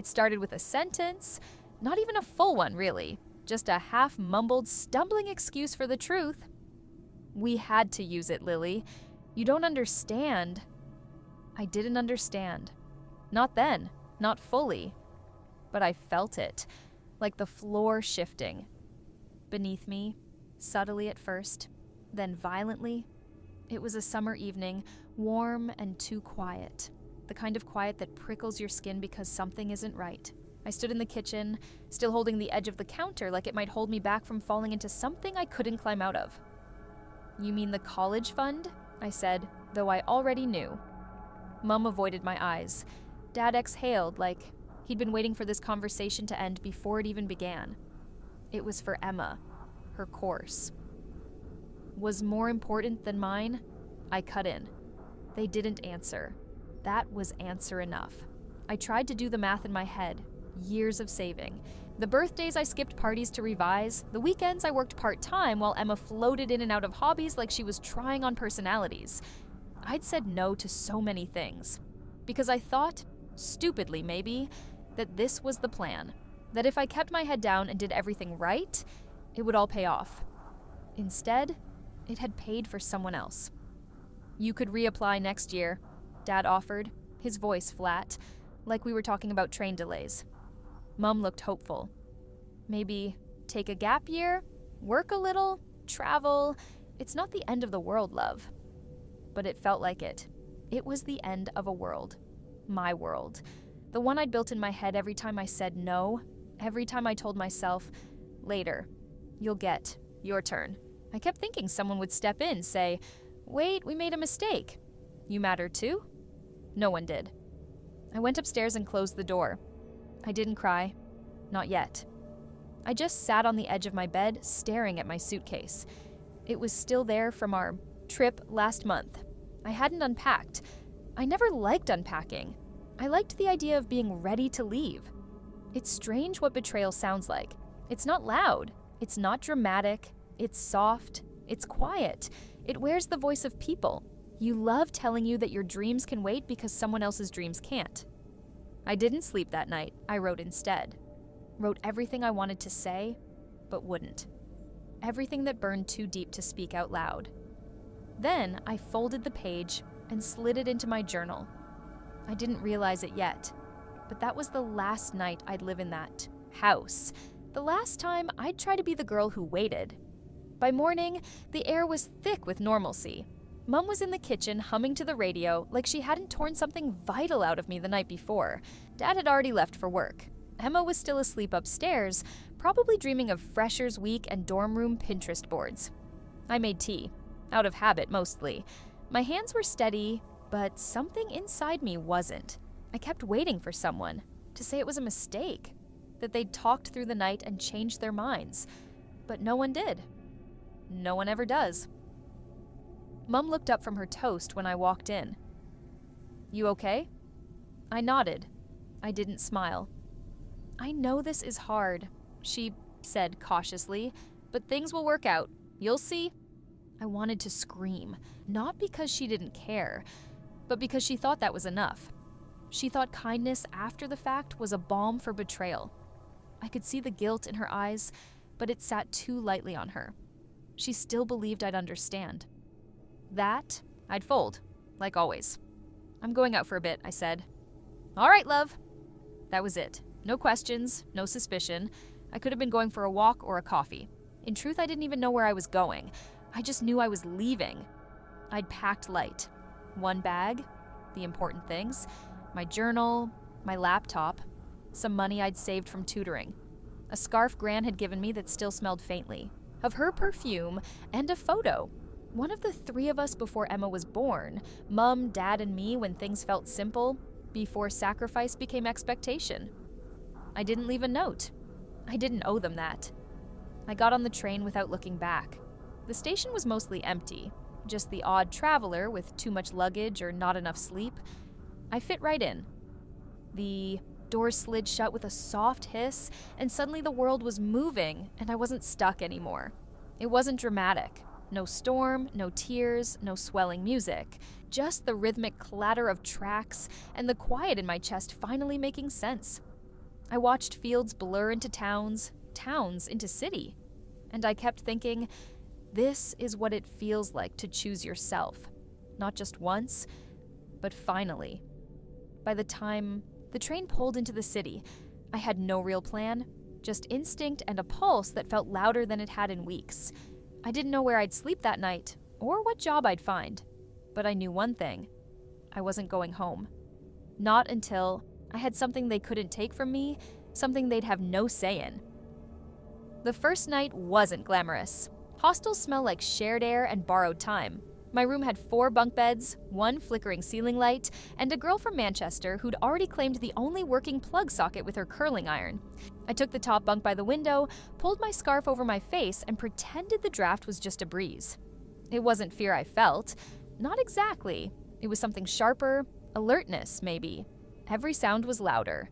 It started with a sentence, not even a full one really, just a half-mumbled, stumbling excuse for the truth. We had to use it, Lily. You don't understand. I didn't understand. Not then, not fully. But I felt it, like the floor shifting. Beneath me, subtly at first, then violently. It was a summer evening, warm and too quiet. The kind of quiet that prickles your skin because something isn't right. I stood in the kitchen, still holding the edge of the counter like it might hold me back from falling into something I couldn't climb out of. You mean the college fund? I said, though I already knew. Mum avoided my eyes. Dad exhaled like he'd been waiting for this conversation to end before it even began. It was for Emma, her course. Was more important than mine? I cut in. They didn't answer. That was answer enough. I tried to do the math in my head. Years of saving. The birthdays I skipped parties to revise. The weekends I worked part-time while Emma floated in and out of hobbies like she was trying on personalities. I'd said no to so many things. Because I thought, stupidly maybe, that this was the plan. That if I kept my head down and did everything right, it would all pay off. Instead, it had paid for someone else. You could reapply next year, Dad offered, his voice flat, like we were talking about train delays. Mum looked hopeful. Maybe take a gap year, work a little, travel. It's not the end of the world, love. But it felt like it. It was the end of a world. My world. The one I'd built in my head every time I said no, every time I told myself, later, you'll get your turn. I kept thinking someone would step in, say, wait, we made a mistake. You matter too? No one did. I went upstairs and closed the door. I didn't cry. Not yet. I just sat on the edge of my bed, staring at my suitcase. It was still there from our trip last month. I hadn't unpacked. I never liked unpacking. I liked the idea of being ready to leave. It's strange what betrayal sounds like. It's not loud. It's not dramatic. It's soft. It's quiet. It wears the voice of people. You love telling you that your dreams can wait because someone else's dreams can't. I didn't sleep that night. I wrote instead. Wrote everything I wanted to say, but wouldn't. Everything that burned too deep to speak out loud. Then I folded the page and slid it into my journal. I didn't realize it yet, but that was the last night I'd live in that house. The last time I'd try to be the girl who waited. By morning, the air was thick with normalcy. Mum was in the kitchen humming to the radio like she hadn't torn something vital out of me the night before. Dad had already left for work. Emma was still asleep upstairs, probably dreaming of Freshers Week and dorm room Pinterest boards. I made tea, out of habit mostly. My hands were steady, but something inside me wasn't. I kept waiting for someone to say it was a mistake, that they'd talked through the night and changed their minds. But no one did. No one ever does. Mum looked up from her toast when I walked in. You okay? I nodded. I didn't smile. I know this is hard, she said cautiously, but things will work out. You'll see. I wanted to scream, not because she didn't care, but because she thought that was enough. She thought kindness after the fact was a balm for betrayal. I could see the guilt in her eyes, but it sat too lightly on her. She still believed I'd understand. That, I'd fold, like always. I'm going out for a bit, I said. All right, love. That was it. No questions, no suspicion. I could have been going for a walk or a coffee. In truth, I didn't even know where I was going. I just knew I was leaving. I'd packed light. One bag, the important things, my journal, my laptop, some money I'd saved from tutoring, a scarf Gran had given me that still smelled faintly, of her perfume, and a photo. One of the three of us before Emma was born, Mum, Dad, and me when things felt simple, before sacrifice became expectation. I didn't leave a note. I didn't owe them that. I got on the train without looking back. The station was mostly empty, just the odd traveler with too much luggage or not enough sleep. I fit right in. The door slid shut with a soft hiss, and suddenly the world was moving, and I wasn't stuck anymore. It wasn't dramatic. No storm, no tears, no swelling music. Just the rhythmic clatter of tracks and the quiet in my chest finally making sense. I watched fields blur into towns, towns into city. And I kept thinking, this is what it feels like to choose yourself. Not just once, but finally. By the time the train pulled into the city, I had no real plan, just instinct and a pulse that felt louder than it had in weeks. I didn't know where I'd sleep that night, or what job I'd find. But I knew one thing. I wasn't going home. Not until I had something they couldn't take from me, something they'd have no say in. The first night wasn't glamorous. Hostels smell like shared air and borrowed time. My room had 4 bunk beds, 1 flickering ceiling light, and a girl from Manchester who'd already claimed the only working plug socket with her curling iron. I took the top bunk by the window, pulled my scarf over my face, and pretended the draft was just a breeze. It wasn't fear I felt. Not exactly. It was something sharper, alertness, maybe. Every sound was louder.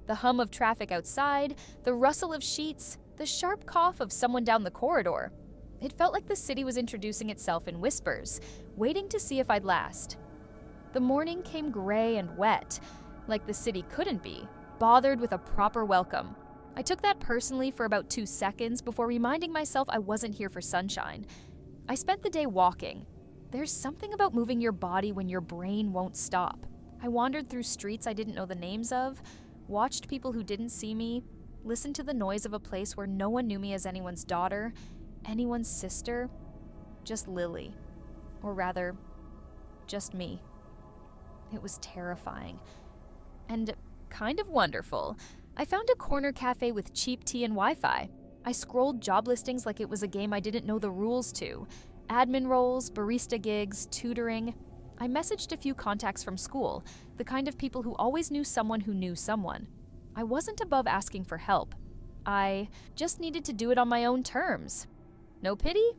The hum of traffic outside, the rustle of sheets, the sharp cough of someone down the corridor. It felt like the city was introducing itself in whispers, waiting to see if I'd last. The morning came gray and wet, like the city couldn't be, bothered with a proper welcome. I took that personally for about 2 seconds before reminding myself I wasn't here for sunshine. I spent the day walking. There's something about moving your body when your brain won't stop. I wandered through streets I didn't know the names of, watched people who didn't see me, listened to the noise of a place where no one knew me as anyone's daughter, anyone's sister, just Lily. Or rather, just me. It was terrifying. And kind of wonderful. I found a corner cafe with cheap tea and Wi-Fi. I scrolled job listings like it was a game I didn't know the rules to. Admin roles, barista gigs, tutoring. I messaged a few contacts from school, the kind of people who always knew someone who knew someone. I wasn't above asking for help. I just needed to do it on my own terms. No pity,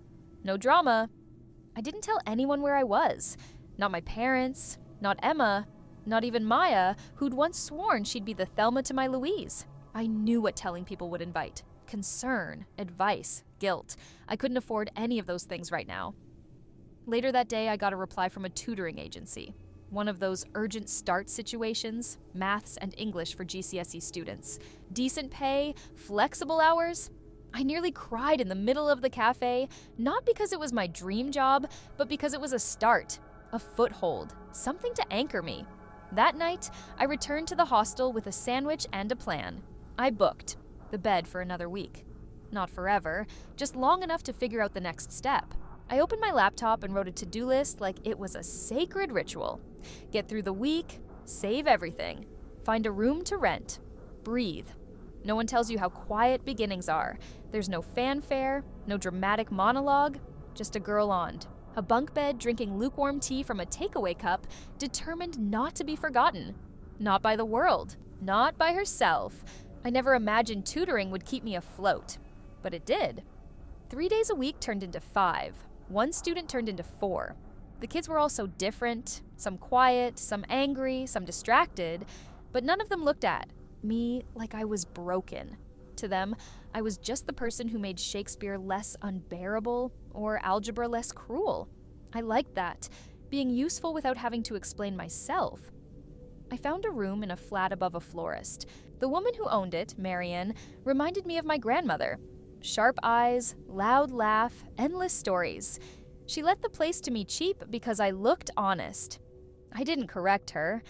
no drama. I didn't tell anyone where I was. Not my parents, not Emma, not even Maya, who'd once sworn she'd be the Thelma to my Louise. I knew what telling people would invite. Concern, advice, guilt. I couldn't afford any of those things right now. Later that day, I got a reply from a tutoring agency. One of those urgent start situations, maths and English for GCSE students. Decent pay, flexible hours. I nearly cried in the middle of the cafe, not because it was my dream job, but because it was a start, a foothold, something to anchor me. That night, I returned to the hostel with a sandwich and a plan. I booked the bed for another week. Not forever, just long enough to figure out the next step. I opened my laptop and wrote a to-do list like it was a sacred ritual. Get through the week, save everything, find a room to rent, breathe. No one tells you how quiet beginnings are. There's no fanfare, no dramatic monologue, just a girl on a bunk bed drinking lukewarm tea from a takeaway cup, determined not to be forgotten. Not by the world, not by herself. I never imagined tutoring would keep me afloat, but it did. 3 days a week turned into 5. 1 student turned into 4. The kids were all so different, some quiet, some angry, some distracted, but none of them looked at me like I was broken. To them, I was just the person who made Shakespeare less unbearable or algebra less cruel. I liked that, being useful without having to explain myself. I found a room in a flat above a florist. The woman who owned it, Marian, reminded me of my grandmother. Sharp eyes, loud laugh, endless stories. She let the place to me cheap because I looked honest. I didn't correct her.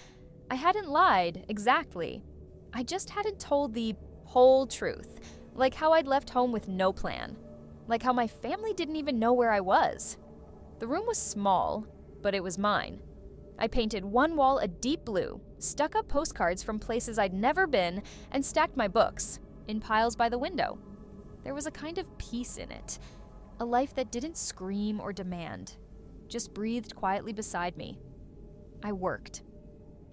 I hadn't lied, exactly. I just hadn't told the whole truth, like how I'd left home with no plan, like how my family didn't even know where I was. The room was small, but it was mine. I painted one wall a deep blue, stuck up postcards from places I'd never been, and stacked my books in piles by the window. There was a kind of peace in it, a life that didn't scream or demand, just breathed quietly beside me. I worked.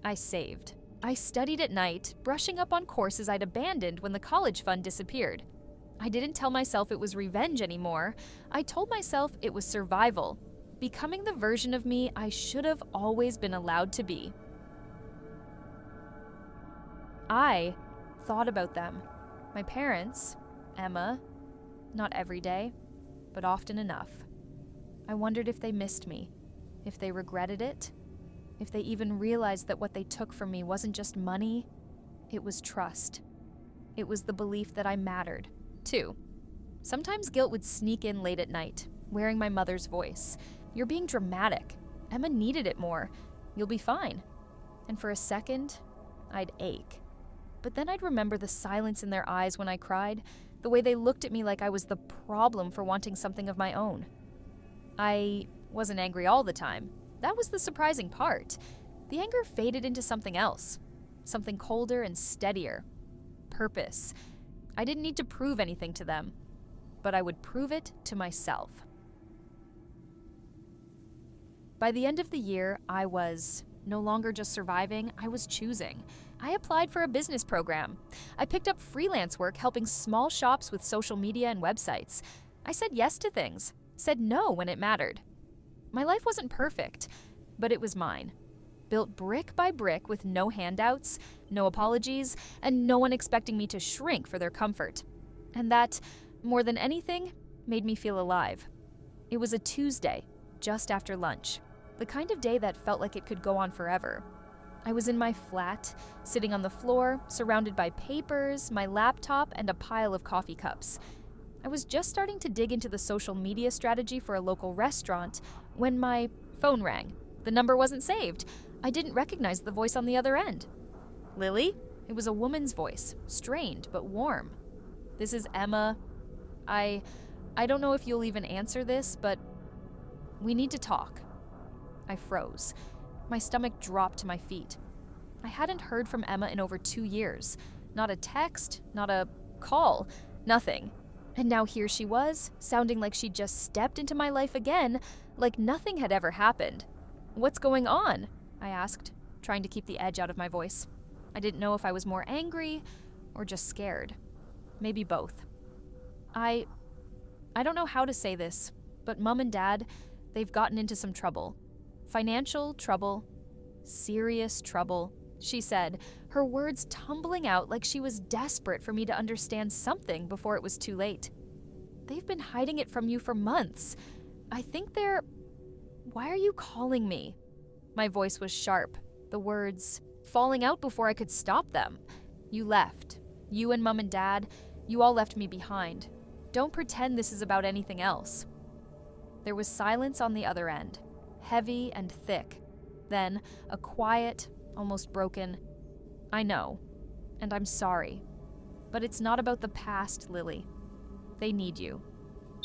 I saved. I studied at night, brushing up on courses I'd abandoned when the college fund disappeared. I didn't tell myself it was revenge anymore. I told myself it was survival, becoming the version of me I should have always been allowed to be. I thought about them. My parents, Emma, not every day, but often enough. I wondered if they missed me, if they regretted it, if they even realized that what they took from me wasn't just money, it was trust. It was the belief that I mattered, too. Sometimes guilt would sneak in late at night, wearing my mother's voice. "You're being dramatic. Emma needed it more. You'll be fine." And for a second, I'd ache. But then I'd remember the silence in their eyes when I cried, the way they looked at me like I was the problem for wanting something of my own. I wasn't angry all the time. That was the surprising part. The anger faded into something else, something colder and steadier. Purpose. I didn't need to prove anything to them, but I would prove it to myself. By the end of the year, I was no longer just surviving, I was choosing. I applied for a business program. I picked up freelance work helping small shops with social media and websites. I said yes to things, said no when it mattered. My life wasn't perfect, but it was mine. Built brick by brick with no handouts, no apologies, and no one expecting me to shrink for their comfort. And that, more than anything, made me feel alive. It was a Tuesday, just after lunch. The kind of day that felt like it could go on forever. I was in my flat, sitting on the floor, surrounded by papers, my laptop, and a pile of coffee cups. I was just starting to dig into the social media strategy for a local restaurant when my phone rang. The number wasn't saved. I didn't recognize the voice on the other end. "Lily?" It was a woman's voice, strained but warm. "This is Emma. I don't know if you'll even answer this, but we need to talk." I froze. My stomach dropped to my feet. I hadn't heard from Emma in over 2 years. Not a text, not a call, nothing. And now here she was, sounding like she'd just stepped into my life again, like nothing had ever happened. "What's going on?" I asked, trying to keep the edge out of my voice. I didn't know if I was more angry or just scared. Maybe both. I don't know how to say this, but Mom and Dad, they've gotten into some trouble. Financial trouble. Serious trouble, she said, her words tumbling out like she was desperate for me to understand something before it was too late. "They've been hiding it from you for months. I think they're... Why are you calling me?" My voice was sharp, the words falling out before I could stop them. "You left. You and Mom and Dad, you all left me behind. Don't pretend this is about anything else." There was silence on the other end, heavy and thick. Then a quiet, almost broken, "I know, and I'm sorry. But it's not about the past, Lily. They need you.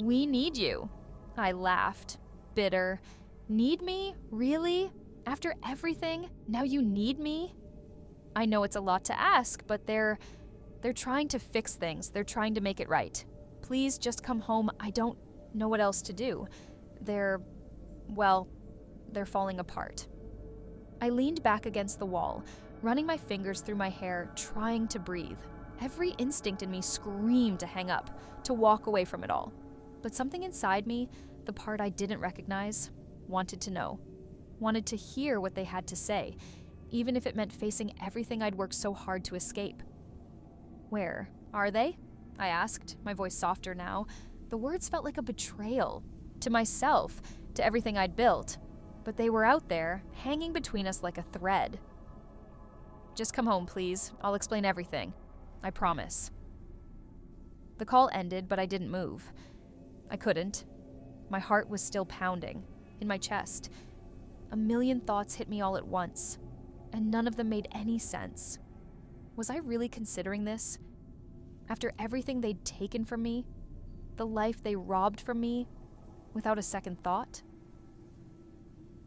We need you." I laughed, bitter. "Need me? Really? After everything, now you need me?" I know it's a lot to ask, but they're trying to fix things. They're trying to make it right. Please just come home. I don't know what else to do. They're falling apart. I leaned back against the wall, running my fingers through my hair, trying to breathe. Every instinct in me screamed to hang up, to walk away from it all. But something inside me, the part I didn't recognize, wanted to know. Wanted to hear what they had to say, even if it meant facing everything I'd worked so hard to escape. "Where are they?" I asked, my voice softer now. The words felt like a betrayal. To myself, to everything I'd built. But they were out there, hanging between us like a thread. "Just come home, please. I'll explain everything. I promise." The call ended, but I didn't move. I couldn't. My heart was still pounding, in my chest. A million thoughts hit me all at once, and none of them made any sense. Was I really considering this? After everything they'd taken from me, the life they robbed from me, without a second thought?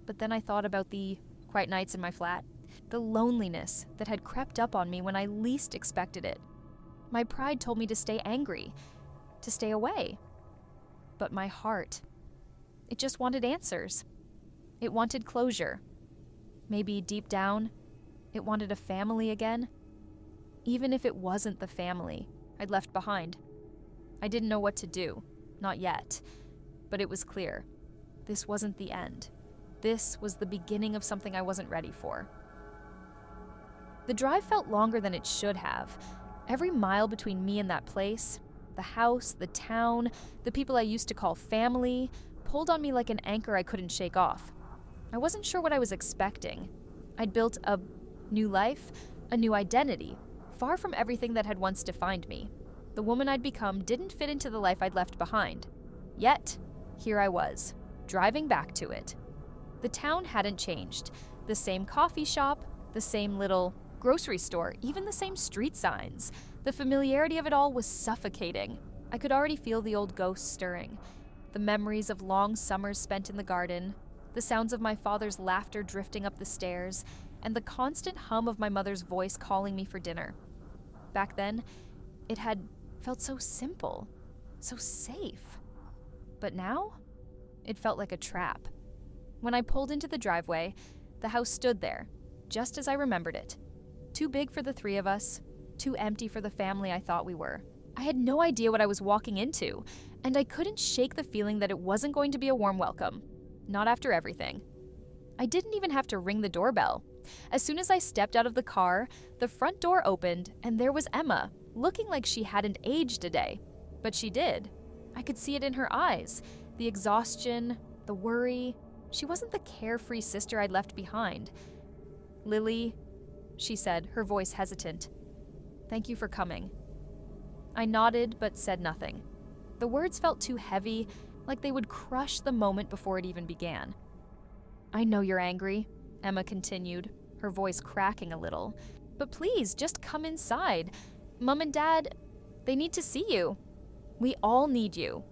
But then I thought about the quiet nights in my flat, the loneliness that had crept up on me when I least expected it. My pride told me to stay angry, to stay away. But my heart, it just wanted answers. It wanted closure. Maybe deep down, it wanted a family again. Even if it wasn't the family I'd left behind. I didn't know what to do, not yet. But it was clear. This wasn't the end. This was the beginning of something I wasn't ready for. The drive felt longer than it should have. Every mile between me and that place, the house, the town, the people I used to call family, pulled on me like an anchor I couldn't shake off. I wasn't sure what I was expecting. I'd built a new life, a new identity, far from everything that had once defined me. The woman I'd become didn't fit into the life I'd left behind. Yet, here I was, driving back to it. The town hadn't changed. The same coffee shop, the same little grocery store, even the same street signs. The familiarity of it all was suffocating. I could already feel the old ghosts stirring. The memories of long summers spent in the garden, the sounds of my father's laughter drifting up the stairs, and the constant hum of my mother's voice calling me for dinner. Back then, it had felt so simple, so safe. But now, it felt like a trap. When I pulled into the driveway, the house stood there, just as I remembered it. Too big for the three of us, too empty for the family I thought we were. I had no idea what I was walking into, and I couldn't shake the feeling that it wasn't going to be a warm welcome. Not after everything. I didn't even have to ring the doorbell. As soon as I stepped out of the car, the front door opened, and there was Emma, looking like she hadn't aged a day. But she did. I could see it in her eyes. The exhaustion, the worry. She wasn't the carefree sister I'd left behind. "Lily," she said, her voice hesitant. "Thank you for coming." I nodded but said nothing. The words felt too heavy, like they would crush the moment before it even began. "I know you're angry," Emma continued, her voice cracking a little. "But please, just come inside. Mom and Dad, they need to see you. We all need you."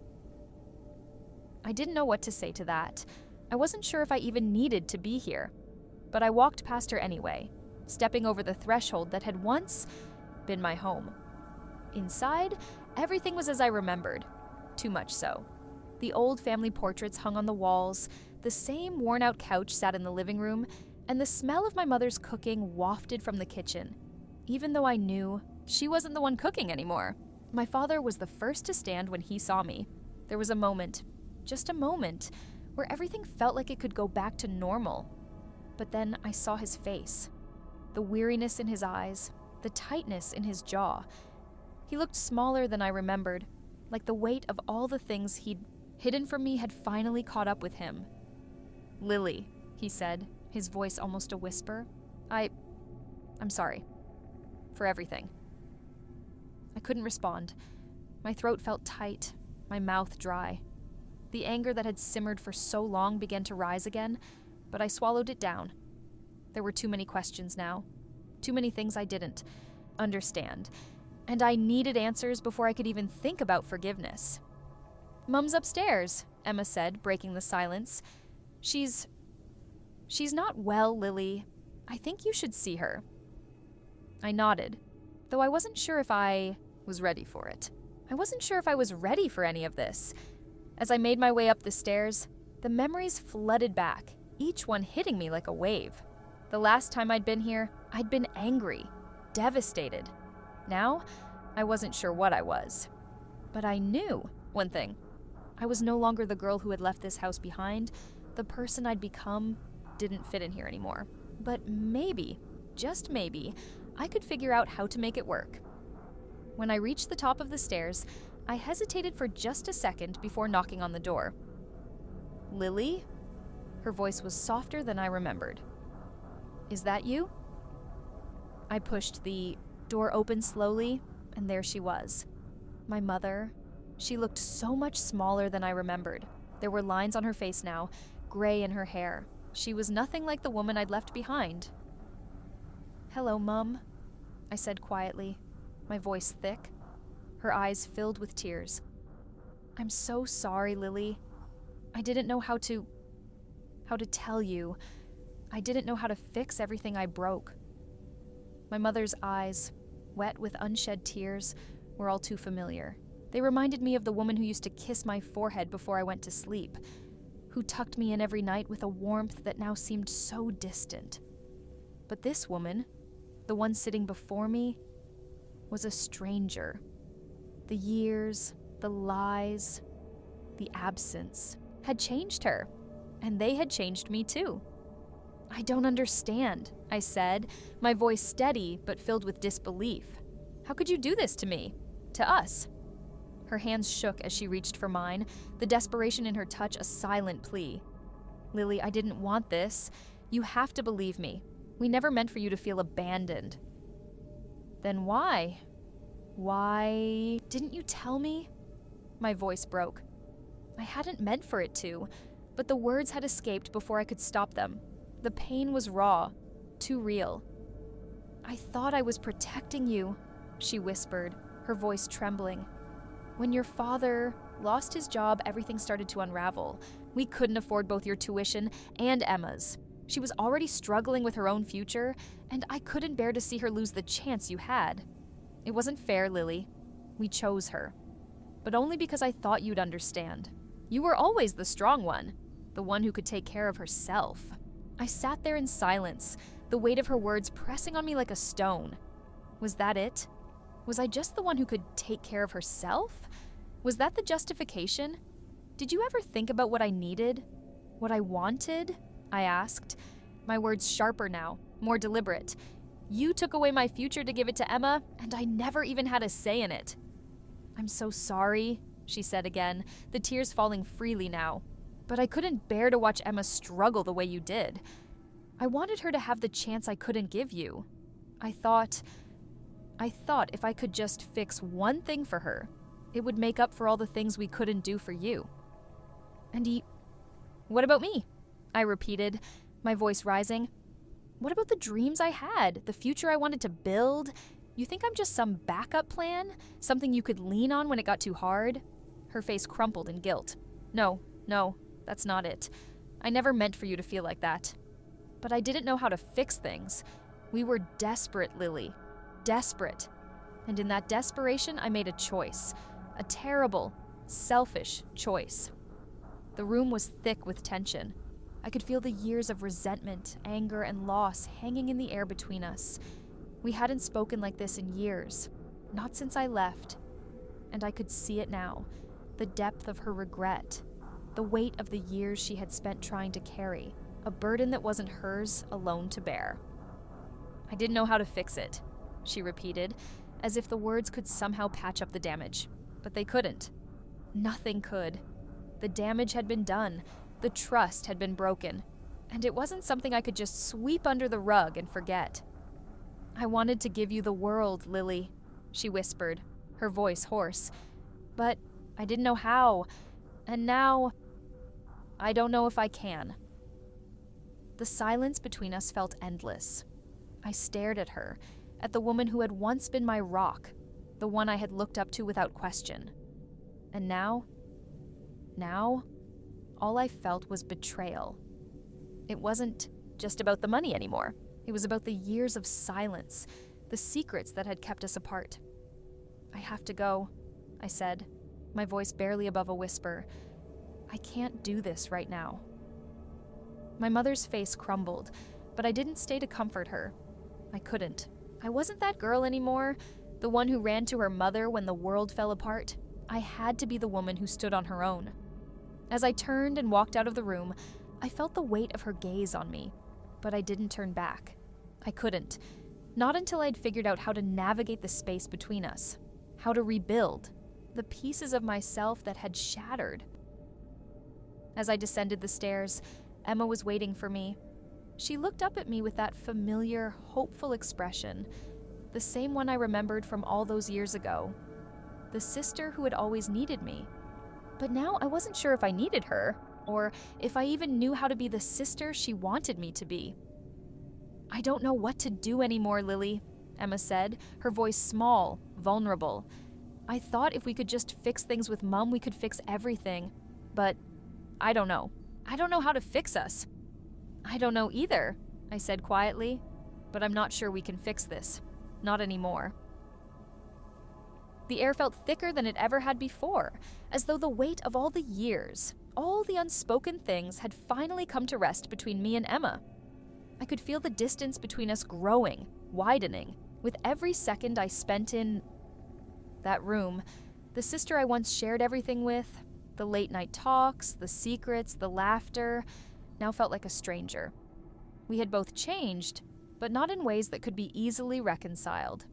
I didn't know what to say to that. I wasn't sure if I even needed to be here. But I walked past her anyway, stepping over the threshold that had once been my home. Inside, everything was as I remembered. Too much so. The old family portraits hung on the walls, the same worn-out couch sat in the living room, and the smell of my mother's cooking wafted from the kitchen. Even though I knew she wasn't the one cooking anymore. My father was the first to stand when he saw me. There was a moment, just a moment, where everything felt like it could go back to normal. But then I saw his face. The weariness in his eyes, the tightness in his jaw. He looked smaller than I remembered, like the weight of all the things he'd hidden from me had finally caught up with him. "Lily," he said, his voice almost a whisper. I'm sorry. For everything." I couldn't respond. My throat felt tight, my mouth dry. The anger that had simmered for so long began to rise again, but I swallowed it down. There were too many questions now. Too many things I didn't understand. And I needed answers before I could even think about forgiveness. "Mum's upstairs," Emma said, breaking the silence. She's not well, Lily. I think you should see her." I nodded, though I wasn't sure if I was ready for it. I wasn't sure if I was ready for any of this. As I made my way up the stairs, the memories flooded back, each one hitting me like a wave. The last time I'd been here, I'd been angry, devastated. Now, I wasn't sure what I was. But I knew one thing. I was no longer the girl who had left this house behind. The person I'd become didn't fit in here anymore. But maybe, just maybe, I could figure out how to make it work. When I reached the top of the stairs, I hesitated for just a second before knocking on the door. "Lily?" Her voice was softer than I remembered. "Is that you?" I pushed the door open slowly, and there she was. My mother. She looked so much smaller than I remembered. There were lines on her face now, gray in her hair. She was nothing like the woman I'd left behind. "Hello, Mum," I said quietly, my voice thick. Her eyes filled with tears. "I'm so sorry, Lily. I didn't know how to tell you. I didn't know how to fix everything I broke." My mother's eyes, wet with unshed tears, were all too familiar. They reminded me of the woman who used to kiss my forehead before I went to sleep, who tucked me in every night with a warmth that now seemed so distant. But this woman, the one sitting before me, was a stranger. The years, the lies, the absence had changed her, and they had changed me too. "I don't understand," I said, my voice steady but filled with disbelief. "How could you do this to me? To us?" Her hands shook as she reached for mine, the desperation in her touch a silent plea. "Lily, I didn't want this. You have to believe me. We never meant for you to feel abandoned." Then why? Why didn't you tell me? My voice broke. I hadn't meant for it to, but the words had escaped before I could stop them. The pain was raw, too real. I thought I was protecting you, she whispered, her voice trembling. When your father lost his job, everything started to unravel. We couldn't afford both your tuition and Emma's. She was already struggling with her own future, and I couldn't bear to see her lose the chance you had. It wasn't fair, Lily. We chose her. But only because I thought you'd understand. You were always the strong one, the one who could take care of herself. I sat there in silence, the weight of her words pressing on me like a stone. Was that it? Was I just the one who could take care of herself? Was that the justification? Did you ever think about what I needed? What I wanted? I asked, my words sharper now, more deliberate. You took away my future to give it to Emma, and I never even had a say in it. I'm so sorry, she said again, the tears falling freely now. But I couldn't bear to watch Emma struggle the way you did. I wanted her to have the chance I couldn't give you. I thought if I could just fix one thing for her, it would make up for all the things we couldn't do for you. And what about me? I repeated, my voice rising. What about the dreams I had, the future I wanted to build? You think I'm just some backup plan? Something you could lean on when it got too hard? Her face crumpled in guilt. No, that's not it. I never meant for you to feel like that. But I didn't know how to fix things. We were desperate, Lily. Desperate. And in that desperation, I made a choice. A terrible, selfish choice. The room was thick with tension. I could feel the years of resentment, anger, and loss hanging in the air between us. We hadn't spoken like this in years, not since I left. And I could see it now, the depth of her regret, the weight of the years she had spent trying to carry, a burden that wasn't hers alone to bear. I didn't know how to fix it, she repeated, as if the words could somehow patch up the damage. But they couldn't. Nothing could. The damage had been done. The trust had been broken. And it wasn't something I could just sweep under the rug and forget. I wanted to give you the world, Lily, she whispered, her voice hoarse. But I didn't know how. And now, I don't know if I can. The silence between us felt endless. I stared at her, at the woman who had once been my rock, the one I had looked up to without question. And now, all I felt was betrayal. It wasn't just about the money anymore. It was about the years of silence, the secrets that had kept us apart. I have to go, I said, my voice barely above a whisper. I can't do this right now. My mother's face crumbled, but I didn't stay to comfort her. I couldn't. I wasn't that girl anymore, the one who ran to her mother when the world fell apart. I had to be the woman who stood on her own. As I turned and walked out of the room, I felt the weight of her gaze on me, but I didn't turn back. I couldn't. Not until I'd figured out how to navigate the space between us, how to rebuild the pieces of myself that had shattered. As I descended the stairs, Emma was waiting for me. She looked up at me with that familiar, hopeful expression, the same one I remembered from all those years ago. The sister who had always needed me. But now I wasn't sure if I needed her, or if I even knew how to be the sister she wanted me to be. I don't know what to do anymore, Lily, Emma said, her voice small, vulnerable. I thought if we could just fix things with Mum, we could fix everything. But I don't know. I don't know how to fix us. I don't know either, I said quietly, but I'm not sure we can fix this. Not anymore. The air felt thicker than it ever had before, as though the weight of all the years, all the unspoken things had finally come to rest between me and Emma. I could feel the distance between us growing, widening, with every second I spent in that room, the sister I once shared everything with, the late night talks, the secrets, the laughter, now felt like a stranger. We had both changed, but not in ways that could be easily reconciled.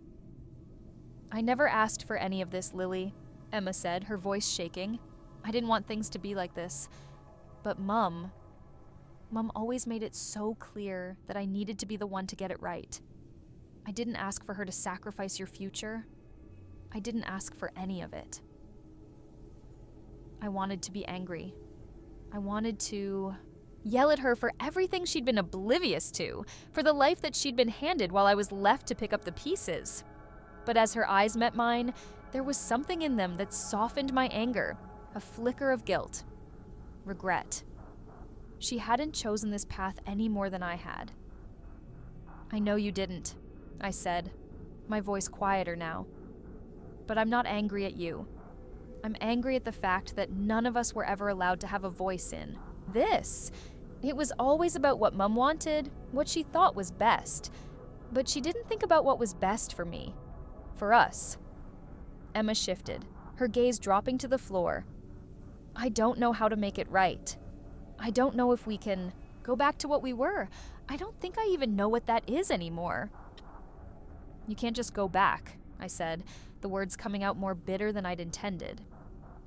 I never asked for any of this, Lily, Emma said, her voice shaking. I didn't want things to be like this. But Mum always made it so clear that I needed to be the one to get it right. I didn't ask for her to sacrifice your future. I didn't ask for any of it. I wanted to be angry. I wanted to yell at her for everything she'd been oblivious to, for the life that she'd been handed while I was left to pick up the pieces. But as her eyes met mine, there was something in them that softened my anger, a flicker of guilt, regret. She hadn't chosen this path any more than I had. I know you didn't, I said, my voice quieter now. But I'm not angry at you. I'm angry at the fact that none of us were ever allowed to have a voice in this. It was always about what Mum wanted, what she thought was best. But she didn't think about what was best for me, for us. Emma shifted, her gaze dropping to the floor. I don't know how to make it right. I don't know if we can go back to what we were. I don't think I even know what that is anymore. You can't just go back, I said, the words coming out more bitter than I'd intended.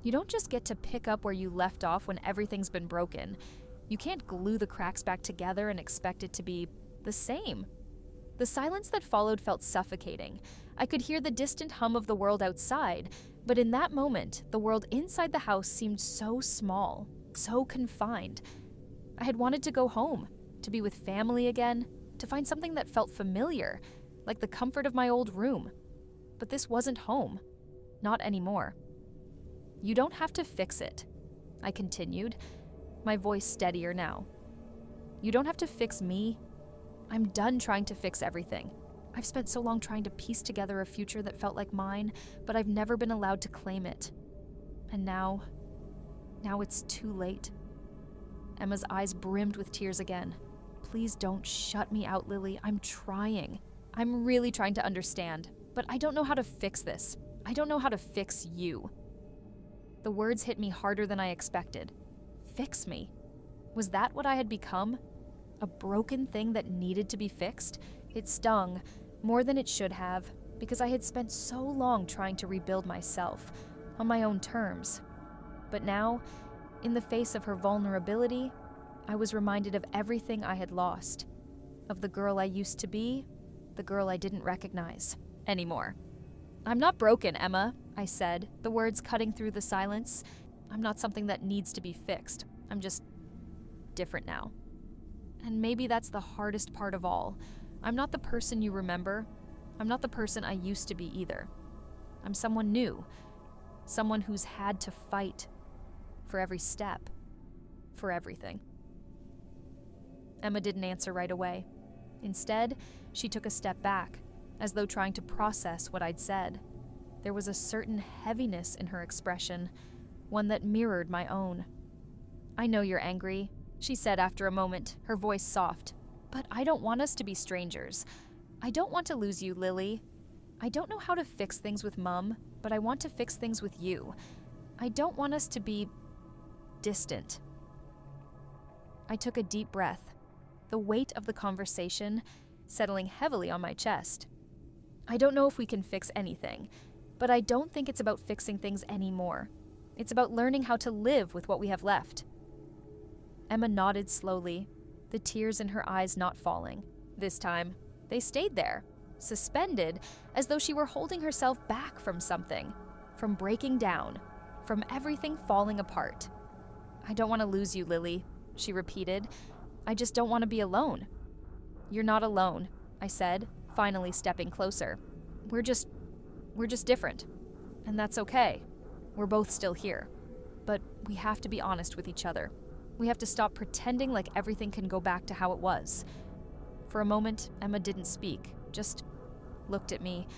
You don't just get to pick up where you left off when everything's been broken. You can't glue the cracks back together and expect it to be the same. The silence that followed felt suffocating. I could hear the distant hum of the world outside, but in that moment, the world inside the house seemed so small, so confined. I had wanted to go home, to be with family again, to find something that felt familiar, like the comfort of my old room. But this wasn't home. Not anymore. You don't have to fix it, I continued, my voice steadier now. You don't have to fix me. I'm done trying to fix everything. I've spent so long trying to piece together a future that felt like mine, but I've never been allowed to claim it. And now it's too late. Emma's eyes brimmed with tears again. Please don't shut me out, Lily. I'm trying. I'm really trying to understand, but I don't know how to fix this. I don't know how to fix you. The words hit me harder than I expected. Fix me? Was that what I had become? A broken thing that needed to be fixed? It stung, more than it should have, because I had spent so long trying to rebuild myself, on my own terms. But now, in the face of her vulnerability, I was reminded of everything I had lost. Of the girl I used to be, the girl I didn't recognize anymore. I'm not broken, Emma, I said, the words cutting through the silence. I'm not something that needs to be fixed. I'm just different now. And maybe that's the hardest part of all. I'm not the person you remember. I'm not the person I used to be either. I'm someone new. Someone who's had to fight for every step, for everything. Emma didn't answer right away. Instead, she took a step back, as though trying to process what I'd said. There was a certain heaviness in her expression, one that mirrored my own. I know you're angry, she said after a moment, her voice soft. But I don't want us to be strangers. I don't want to lose you, Lily. I don't know how to fix things with Mum, but I want to fix things with you. I don't want us to be distant. I took a deep breath, the weight of the conversation settling heavily on my chest. I don't know if we can fix anything, but I don't think it's about fixing things anymore. It's about learning how to live with what we have left. Emma nodded slowly, the tears in her eyes not falling. This time, they stayed there, suspended, as though she were holding herself back from something, from breaking down, from everything falling apart. I don't want to lose you, Lily, she repeated. I just don't want to be alone. You're not alone, I said, finally stepping closer. We're just different, and that's okay. We're both still here, but we have to be honest with each other. We have to stop pretending like everything can go back to how it was. For a moment, Emma didn't speak, just looked at me,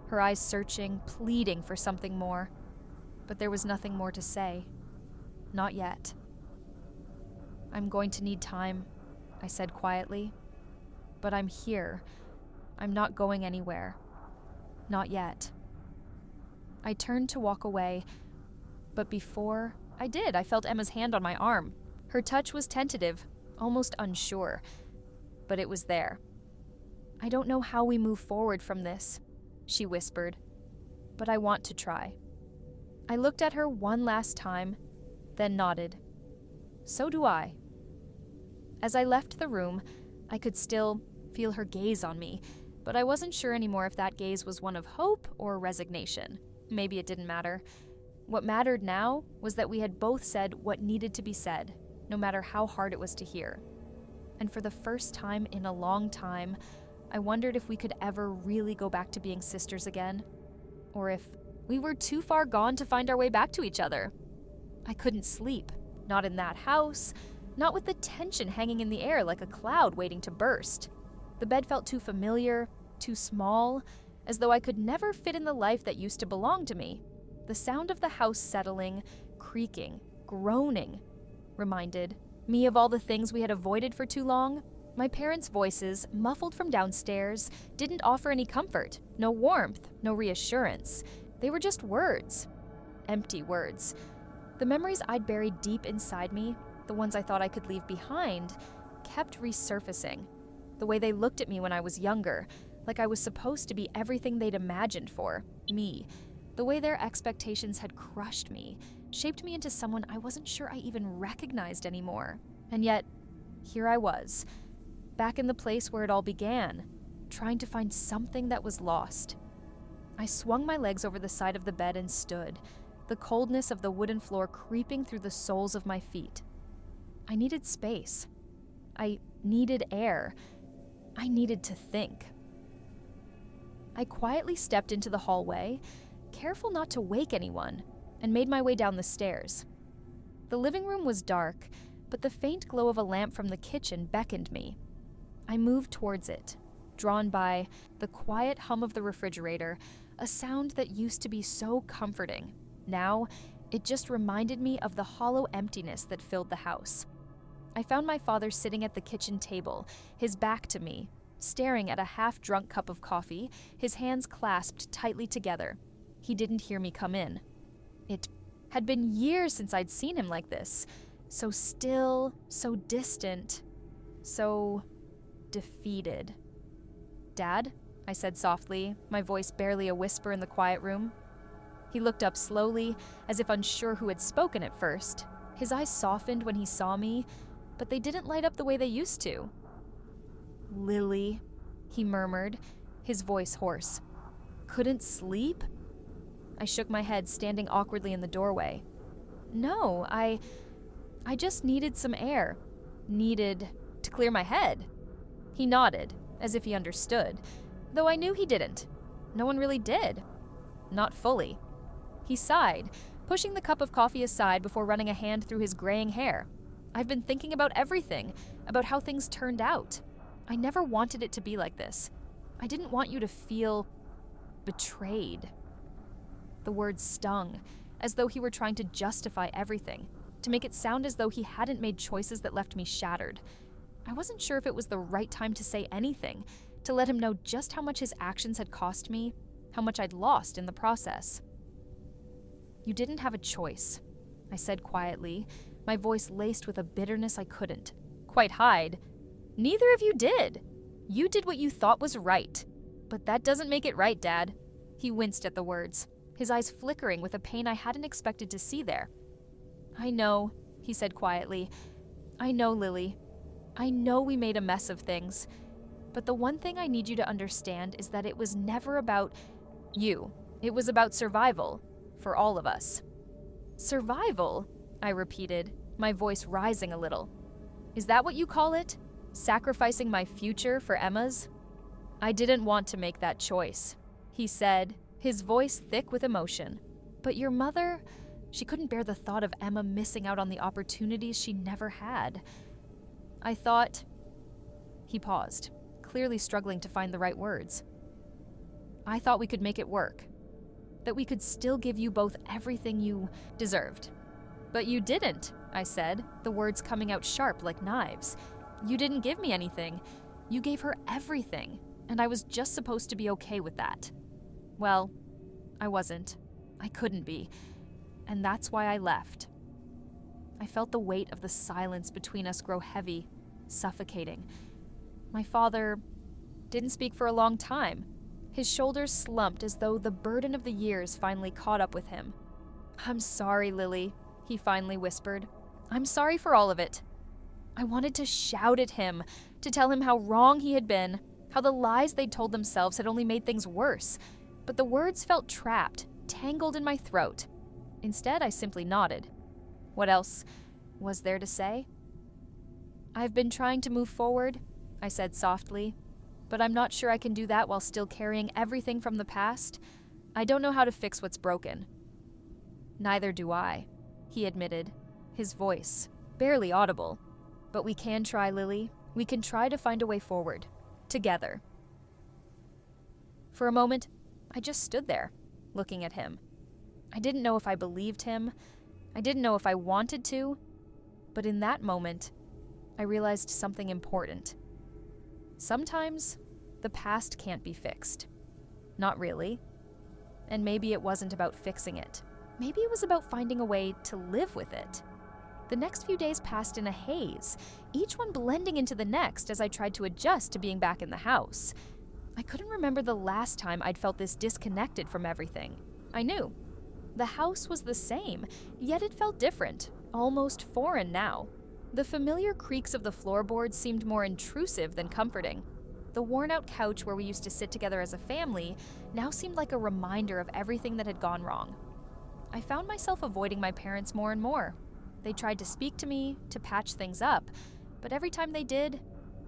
her eyes searching, pleading for something more. But there was nothing more to say. Not yet. I'm going to need time, I said quietly. But I'm here. I'm not going anywhere. Not yet. I turned to walk away, but before I did, I felt Emma's hand on my arm. Her touch was tentative, almost unsure, but it was there. I don't know how we move forward from this, she whispered, but I want to try. I looked at her one last time, then nodded. So do I. As I left the room, I could still feel her gaze on me, but I wasn't sure anymore if that gaze was one of hope or resignation. Maybe it didn't matter. What mattered now was that we had both said what needed to be said, no matter how hard it was to hear. And for the first time in a long time, I wondered if we could ever really go back to being sisters again, or if we were too far gone to find our way back to each other. I couldn't sleep, not in that house, not with the tension hanging in the air like a cloud waiting to burst. The bed felt too familiar, too small, as though I could never fit in the life that used to belong to me. The sound of the house settling, creaking, groaning, reminded me of all the things we had avoided for too long. My parents' voices, muffled from downstairs, didn't offer any comfort, no warmth, no reassurance. They were just words. Empty words. The memories I'd buried deep inside me, the ones I thought I could leave behind, kept resurfacing. The way they looked at me when I was younger, like I was supposed to be everything they'd imagined for me. The way their expectations had crushed me, shaped me into someone I wasn't sure I even recognized anymore. And yet, here I was, back in the place where it all began, trying to find something that was lost. I swung my legs over the side of the bed and stood, the coldness of the wooden floor creeping through the soles of my feet. I needed space. I needed air. I needed to think. I quietly stepped into the hallway, careful not to wake anyone, and made my way down the stairs. The living room was dark, but the faint glow of a lamp from the kitchen beckoned me. I moved towards it, drawn by the quiet hum of the refrigerator, a sound that used to be so comforting. Now, it just reminded me of the hollow emptiness that filled the house. I found my father sitting at the kitchen table, his back to me, staring at a half-drunk cup of coffee, his hands clasped tightly together. He didn't hear me come in. It had been years since I'd seen him like this, so still, so distant, so defeated. "Dad?" I said softly, my voice barely a whisper in the quiet room. He looked up slowly, as if unsure who had spoken at first. His eyes softened when he saw me, but they didn't light up the way they used to. "Lily," he murmured, his voice hoarse. "Couldn't sleep?" I shook my head, standing awkwardly in the doorway. "No, I just needed some air. Needed to clear my head." He nodded, as if he understood, though I knew he didn't. No one really did. Not fully. He sighed, pushing the cup of coffee aside before running a hand through his graying hair. "I've been thinking about everything, about how things turned out. I never wanted it to be like this. I didn't want you to feel betrayed." The words stung, as though he were trying to justify everything, to make it sound as though he hadn't made choices that left me shattered. I wasn't sure if it was the right time to say anything, to let him know just how much his actions had cost me, how much I'd lost in the process. "You didn't have a choice," I said quietly, my voice laced with a bitterness I couldn't quite hide. "Neither of you did. You did what you thought was right. But that doesn't make it right, Dad." He winced at the words, his eyes flickering with a pain I hadn't expected to see there. "I know," he said quietly. "I know, Lily. I know we made a mess of things. But the one thing I need you to understand is that it was never about you. It was about survival, for all of us." "Survival?" I repeated, my voice rising a little. "Is that what you call it? Sacrificing my future for Emma's?" "I didn't want to make that choice," he said, his voice thick with emotion. "But your mother, she couldn't bear the thought of Emma missing out on the opportunities she never had. I thought..." He paused, clearly struggling to find the right words. "I thought we could make it work. That we could still give you both everything you deserved." "But you didn't," I said, the words coming out sharp like knives. "You didn't give me anything. You gave her everything, and I was just supposed to be okay with that." Well, I wasn't. I couldn't be. And that's why I left. I felt the weight of the silence between us grow heavy, suffocating. My father didn't speak for a long time. His shoulders slumped as though the burden of the years finally caught up with him. "I'm sorry, Lily," he finally whispered. "I'm sorry for all of it." I wanted to shout at him, to tell him how wrong he had been, how the lies they'd told themselves had only made things worse, but the words felt trapped, tangled in my throat. Instead, I simply nodded. What else was there to say? "I've been trying to move forward," I said softly, "but I'm not sure I can do that while still carrying everything from the past. I don't know how to fix what's broken." "Neither do I," he admitted, his voice barely audible. "But we can try, Lily. We can try to find a way forward. Together." For a moment, I just stood there, looking at him. I didn't know if I believed him. I didn't know if I wanted to. But in that moment, I realized something important. Sometimes, the past can't be fixed. Not really. And maybe it wasn't about fixing it. Maybe it was about finding a way to live with it. The next few days passed in a haze, each one blending into the next as I tried to adjust to being back in the house. I couldn't remember the last time I'd felt this disconnected from everything. I knew. The house was the same, yet it felt different, almost foreign now. The familiar creaks of the floorboards seemed more intrusive than comforting. The worn-out couch where we used to sit together as a family now seemed like a reminder of everything that had gone wrong. I found myself avoiding my parents more and more. They tried to speak to me, to patch things up, but every time they did,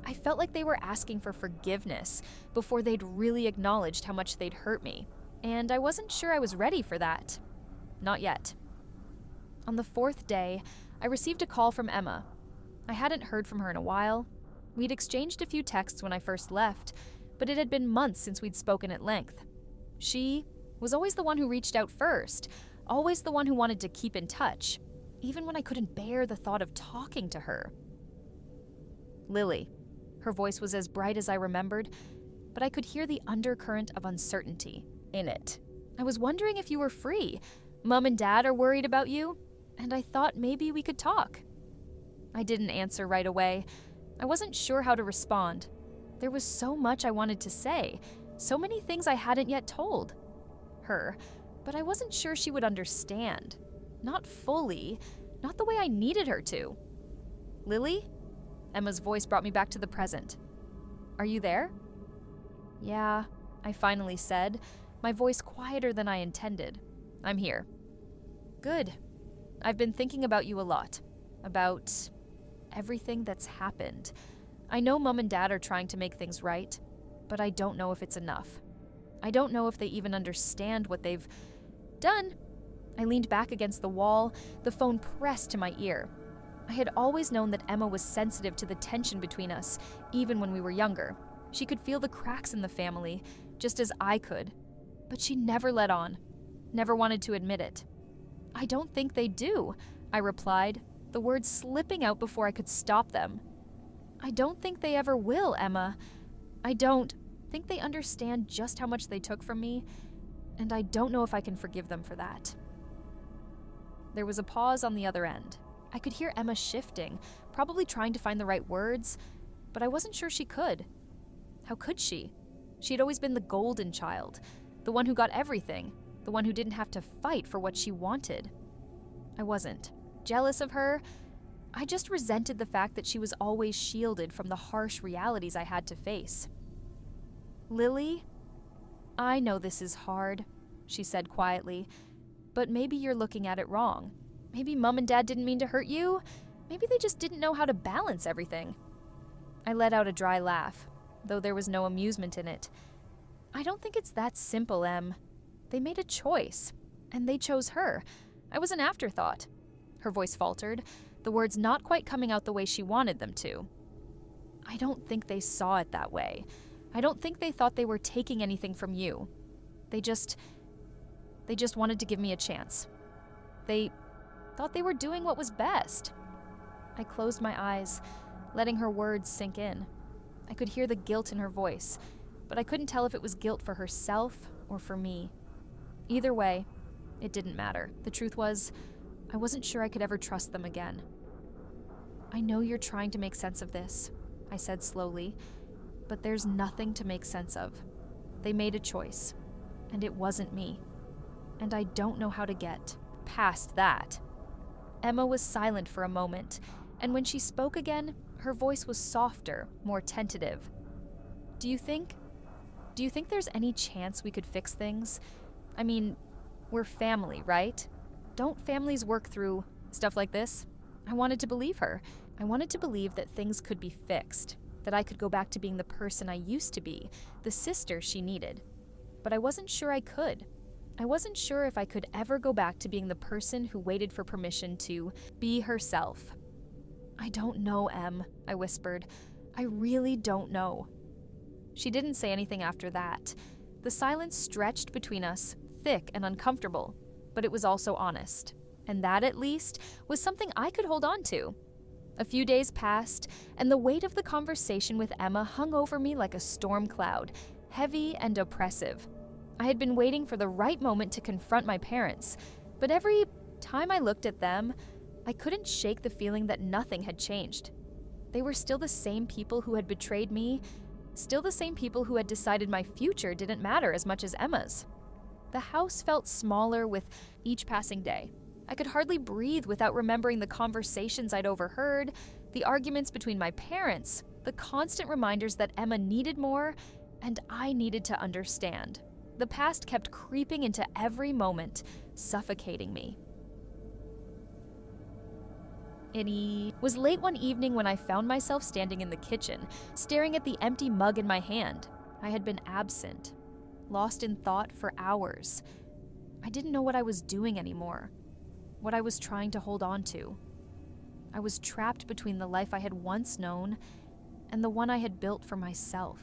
I felt like they were asking for forgiveness before they'd really acknowledged how much they'd hurt me, and I wasn't sure I was ready for that. Not yet. On the 4th day, I received a call from Emma. I hadn't heard from her in a while. We'd exchanged a few texts when I first left, but it had been months since we'd spoken at length. She was always the one who reached out first, always the one who wanted to keep in touch, even when I couldn't bear the thought of talking to her. "Lily." Her voice was as bright as I remembered, but I could hear the undercurrent of uncertainty in it. "I was wondering if you were free. Mom and Dad are worried about you, and I thought maybe we could talk." I didn't answer right away. I wasn't sure how to respond. There was so much I wanted to say, so many things I hadn't yet told her, but I wasn't sure she would understand. Not fully, not the way I needed her to. "Lily?" Emma's voice brought me back to the present. "Are you there?" "Yeah," I finally said, my voice quieter than I intended. "I'm here." "Good. I've been thinking about you a lot. About everything that's happened. I know Mom and Dad are trying to make things right, but I don't know if it's enough. I don't know if they even understand what they've done." I leaned back against the wall, the phone pressed to my ear. I had always known that Emma was sensitive to the tension between us, even when we were younger. She could feel the cracks in the family, just as I could. But she never let on, never wanted to admit it. "I don't think they do," I replied, the words slipping out before I could stop them. "I don't think they ever will, Emma. I don't think they understand just how much they took from me, and I don't know if I can forgive them for that." There was a pause on the other end. I could hear Emma shifting, probably trying to find the right words, but I wasn't sure she could. How could she? She had always been the golden child, the one who got everything, the one who didn't have to fight for what she wanted. I wasn't jealous of her. I just resented the fact that she was always shielded from the harsh realities I had to face. "Lily, I know this is hard," she said quietly, "but maybe you're looking at it wrong. Maybe Mom and Dad didn't mean to hurt you. Maybe they just didn't know how to balance everything." I let out a dry laugh, though there was no amusement in it. "I don't think it's that simple, Em. They made a choice, and they chose her. I was an afterthought." Her voice faltered, the words not quite coming out the way she wanted them to. "I don't think they saw it that way. I don't think they thought they were taking anything from you. They just wanted to give me a chance. They thought they were doing what was best." I closed my eyes, letting her words sink in. I could hear the guilt in her voice, but I couldn't tell if it was guilt for herself or for me. Either way, it didn't matter. The truth was, I wasn't sure I could ever trust them again. "I know you're trying to make sense of this," I said slowly, "but there's nothing to make sense of. They made a choice, and it wasn't me. And I don't know how to get past that." Emma was silent for a moment, and when she spoke again, her voice was softer, more tentative. Do you think there's any chance we could fix things? I mean, we're family, right? Don't families work through stuff like this? I wanted to believe her. I wanted to believe that things could be fixed, that I could go back to being the person I used to be, the sister she needed. But I wasn't sure I could. I wasn't sure if I could ever go back to being the person who waited for permission to be herself. I don't know, Em, I whispered. I really don't know. She didn't say anything after that. The silence stretched between us, thick and uncomfortable, but it was also honest. And that, at least, was something I could hold on to. A few days passed, and the weight of the conversation with Emma hung over me like a storm cloud, heavy and oppressive. I had been waiting for the right moment to confront my parents, but every time I looked at them, I couldn't shake the feeling that nothing had changed. They were still the same people who had betrayed me, still the same people who had decided my future didn't matter as much as Emma's. The house felt smaller with each passing day. I could hardly breathe without remembering the conversations I'd overheard, the arguments between my parents, the constant reminders that Emma needed more, and I needed to understand. The past kept creeping into every moment, suffocating me. It was late one evening when I found myself standing in the kitchen, staring at the empty mug in my hand. I had been absent, lost in thought for hours. I didn't know what I was doing anymore, what I was trying to hold on to. I was trapped between the life I had once known and the one I had built for myself.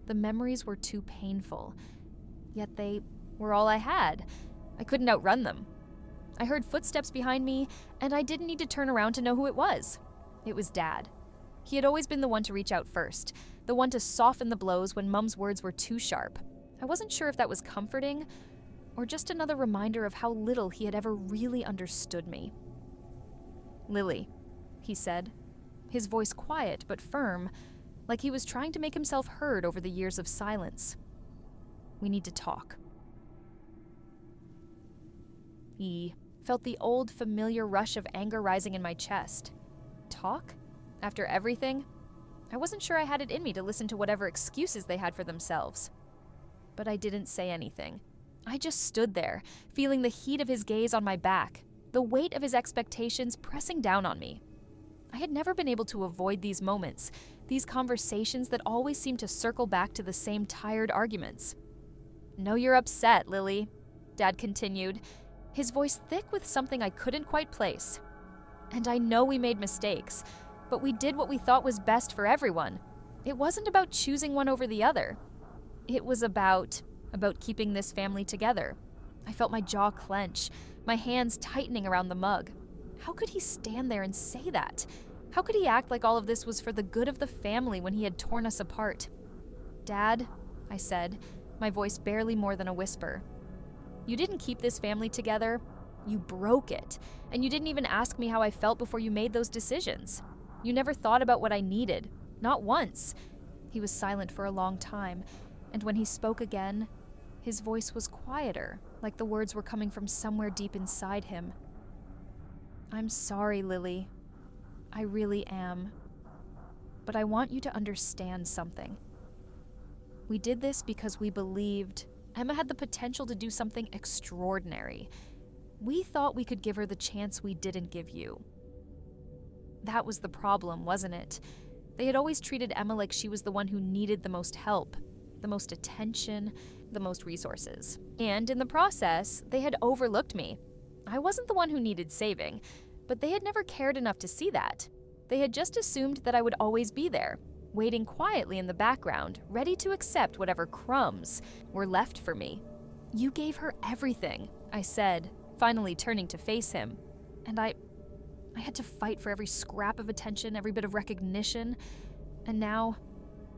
The memories were too painful, yet they were all I had. I couldn't outrun them. I heard footsteps behind me, and I didn't need to turn around to know who it was. It was Dad. He had always been the one to reach out first, the one to soften the blows when Mum's words were too sharp. I wasn't sure if that was comforting or just another reminder of how little he had ever really understood me. "Lily," he said, his voice quiet but firm, like he was trying to make himself heard over the years of silence. "We need to talk." He felt the old, familiar rush of anger rising in my chest. Talk? After everything? I wasn't sure I had it in me to listen to whatever excuses they had for themselves. But I didn't say anything. I just stood there, feeling the heat of his gaze on my back, the weight of his expectations pressing down on me. I had never been able to avoid these moments, these conversations that always seemed to circle back to the same tired arguments. "Know you're upset, Lily," Dad continued, his voice thick with something I couldn't quite place. "And I know we made mistakes, but we did what we thought was best for everyone. It wasn't about choosing one over the other. It was about keeping this family together." I felt my jaw clench, my hands tightening around the mug. How could he stand there and say that? How could he act like all of this was for the good of the family when he had torn us apart? "Dad," I said, my voice barely more than a whisper. "You didn't keep this family together. You broke it. And you didn't even ask me how I felt before you made those decisions. You never thought about what I needed. Not once." He was silent for a long time, and when he spoke again, his voice was quieter, like the words were coming from somewhere deep inside him. "I'm sorry, Lily. I really am. But I want you to understand something. We did this because we believed Emma had the potential to do something extraordinary. We thought we could give her the chance we didn't give you. That was the problem, wasn't it? They had always treated Emma like she was the one who needed the most help, the most attention, the most resources. And in the process, they had overlooked me. I wasn't the one who needed saving, but they had never cared enough to see that. They had just assumed that I would always be there, waiting quietly in the background, ready to accept whatever crumbs were left for me. "You gave her everything," I said, finally turning to face him. "And I had to fight for every scrap of attention, every bit of recognition. And now,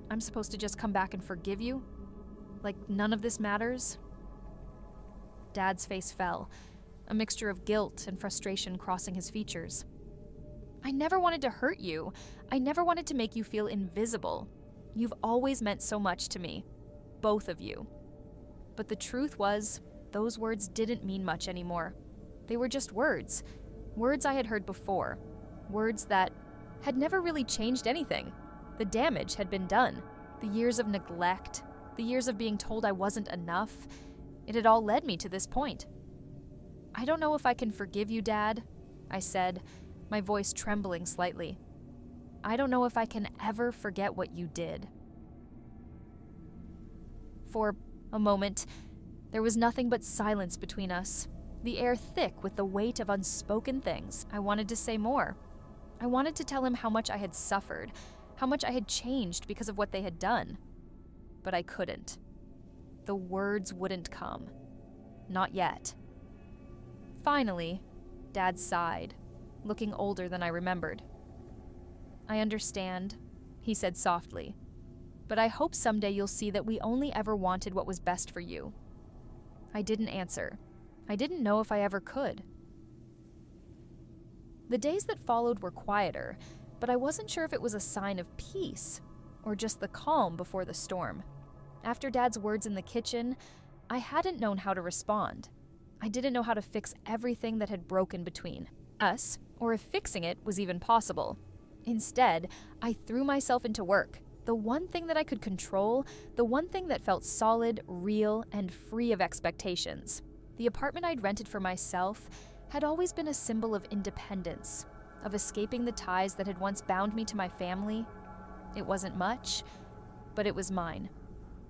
I'm supposed to just come back and forgive you? Like none of this matters?" Dad's face fell, a mixture of guilt and frustration crossing his features. "I never wanted to hurt you. I never wanted to make you feel invisible. You've always meant so much to me, both of you. But the truth was, those words didn't mean much anymore. They were just words. Words I had heard before. Words that had never really changed anything. The damage had been done. The years of neglect, the years of being told I wasn't enough, it had all led me to this point. "I don't know if I can forgive you, Dad," I said, my voice trembling slightly. "I don't know if I can ever forget what you did." For a moment, there was nothing but silence between us, the air thick with the weight of unspoken things. I wanted to say more. I wanted to tell him how much I had suffered, how much I had changed because of what they had done. But I couldn't. The words wouldn't come. Not yet. Finally, Dad sighed, looking older than I remembered. "I understand," he said softly, "but I hope someday you'll see that we only ever wanted what was best for you." I didn't answer. I didn't know if I ever could. The days that followed were quieter, but I wasn't sure if it was a sign of peace or just the calm before the storm. After Dad's words in the kitchen, I hadn't known how to respond. I didn't know how to fix everything that had broken between us, or if fixing it was even possible. Instead, I threw myself into work, the one thing that I could control, the one thing that felt solid, real, and free of expectations. The apartment I'd rented for myself had always been a symbol of independence, of escaping the ties that had once bound me to my family. It wasn't much, but it was mine.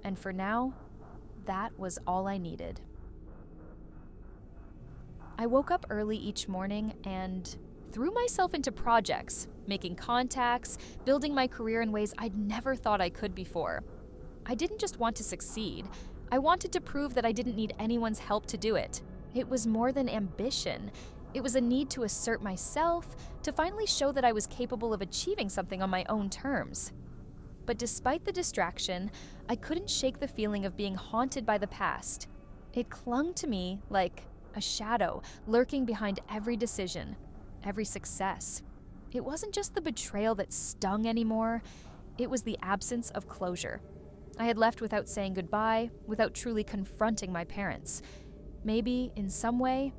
And for now, that was all I needed. I woke up early each morning and threw myself into projects, making contacts, building my career in ways I'd never thought I could before. I didn't just want to succeed. I wanted to prove that I didn't need anyone's help to do it. It was more than ambition. It was a need to assert myself, to finally show that I was capable of achieving something on my own terms. But despite the distraction, I couldn't shake the feeling of being haunted by the past. It clung to me like a shadow, lurking behind every decision, every success. It wasn't just the betrayal that stung anymore, it was the absence of closure. I had left without saying goodbye, without truly confronting my parents. Maybe, in some way,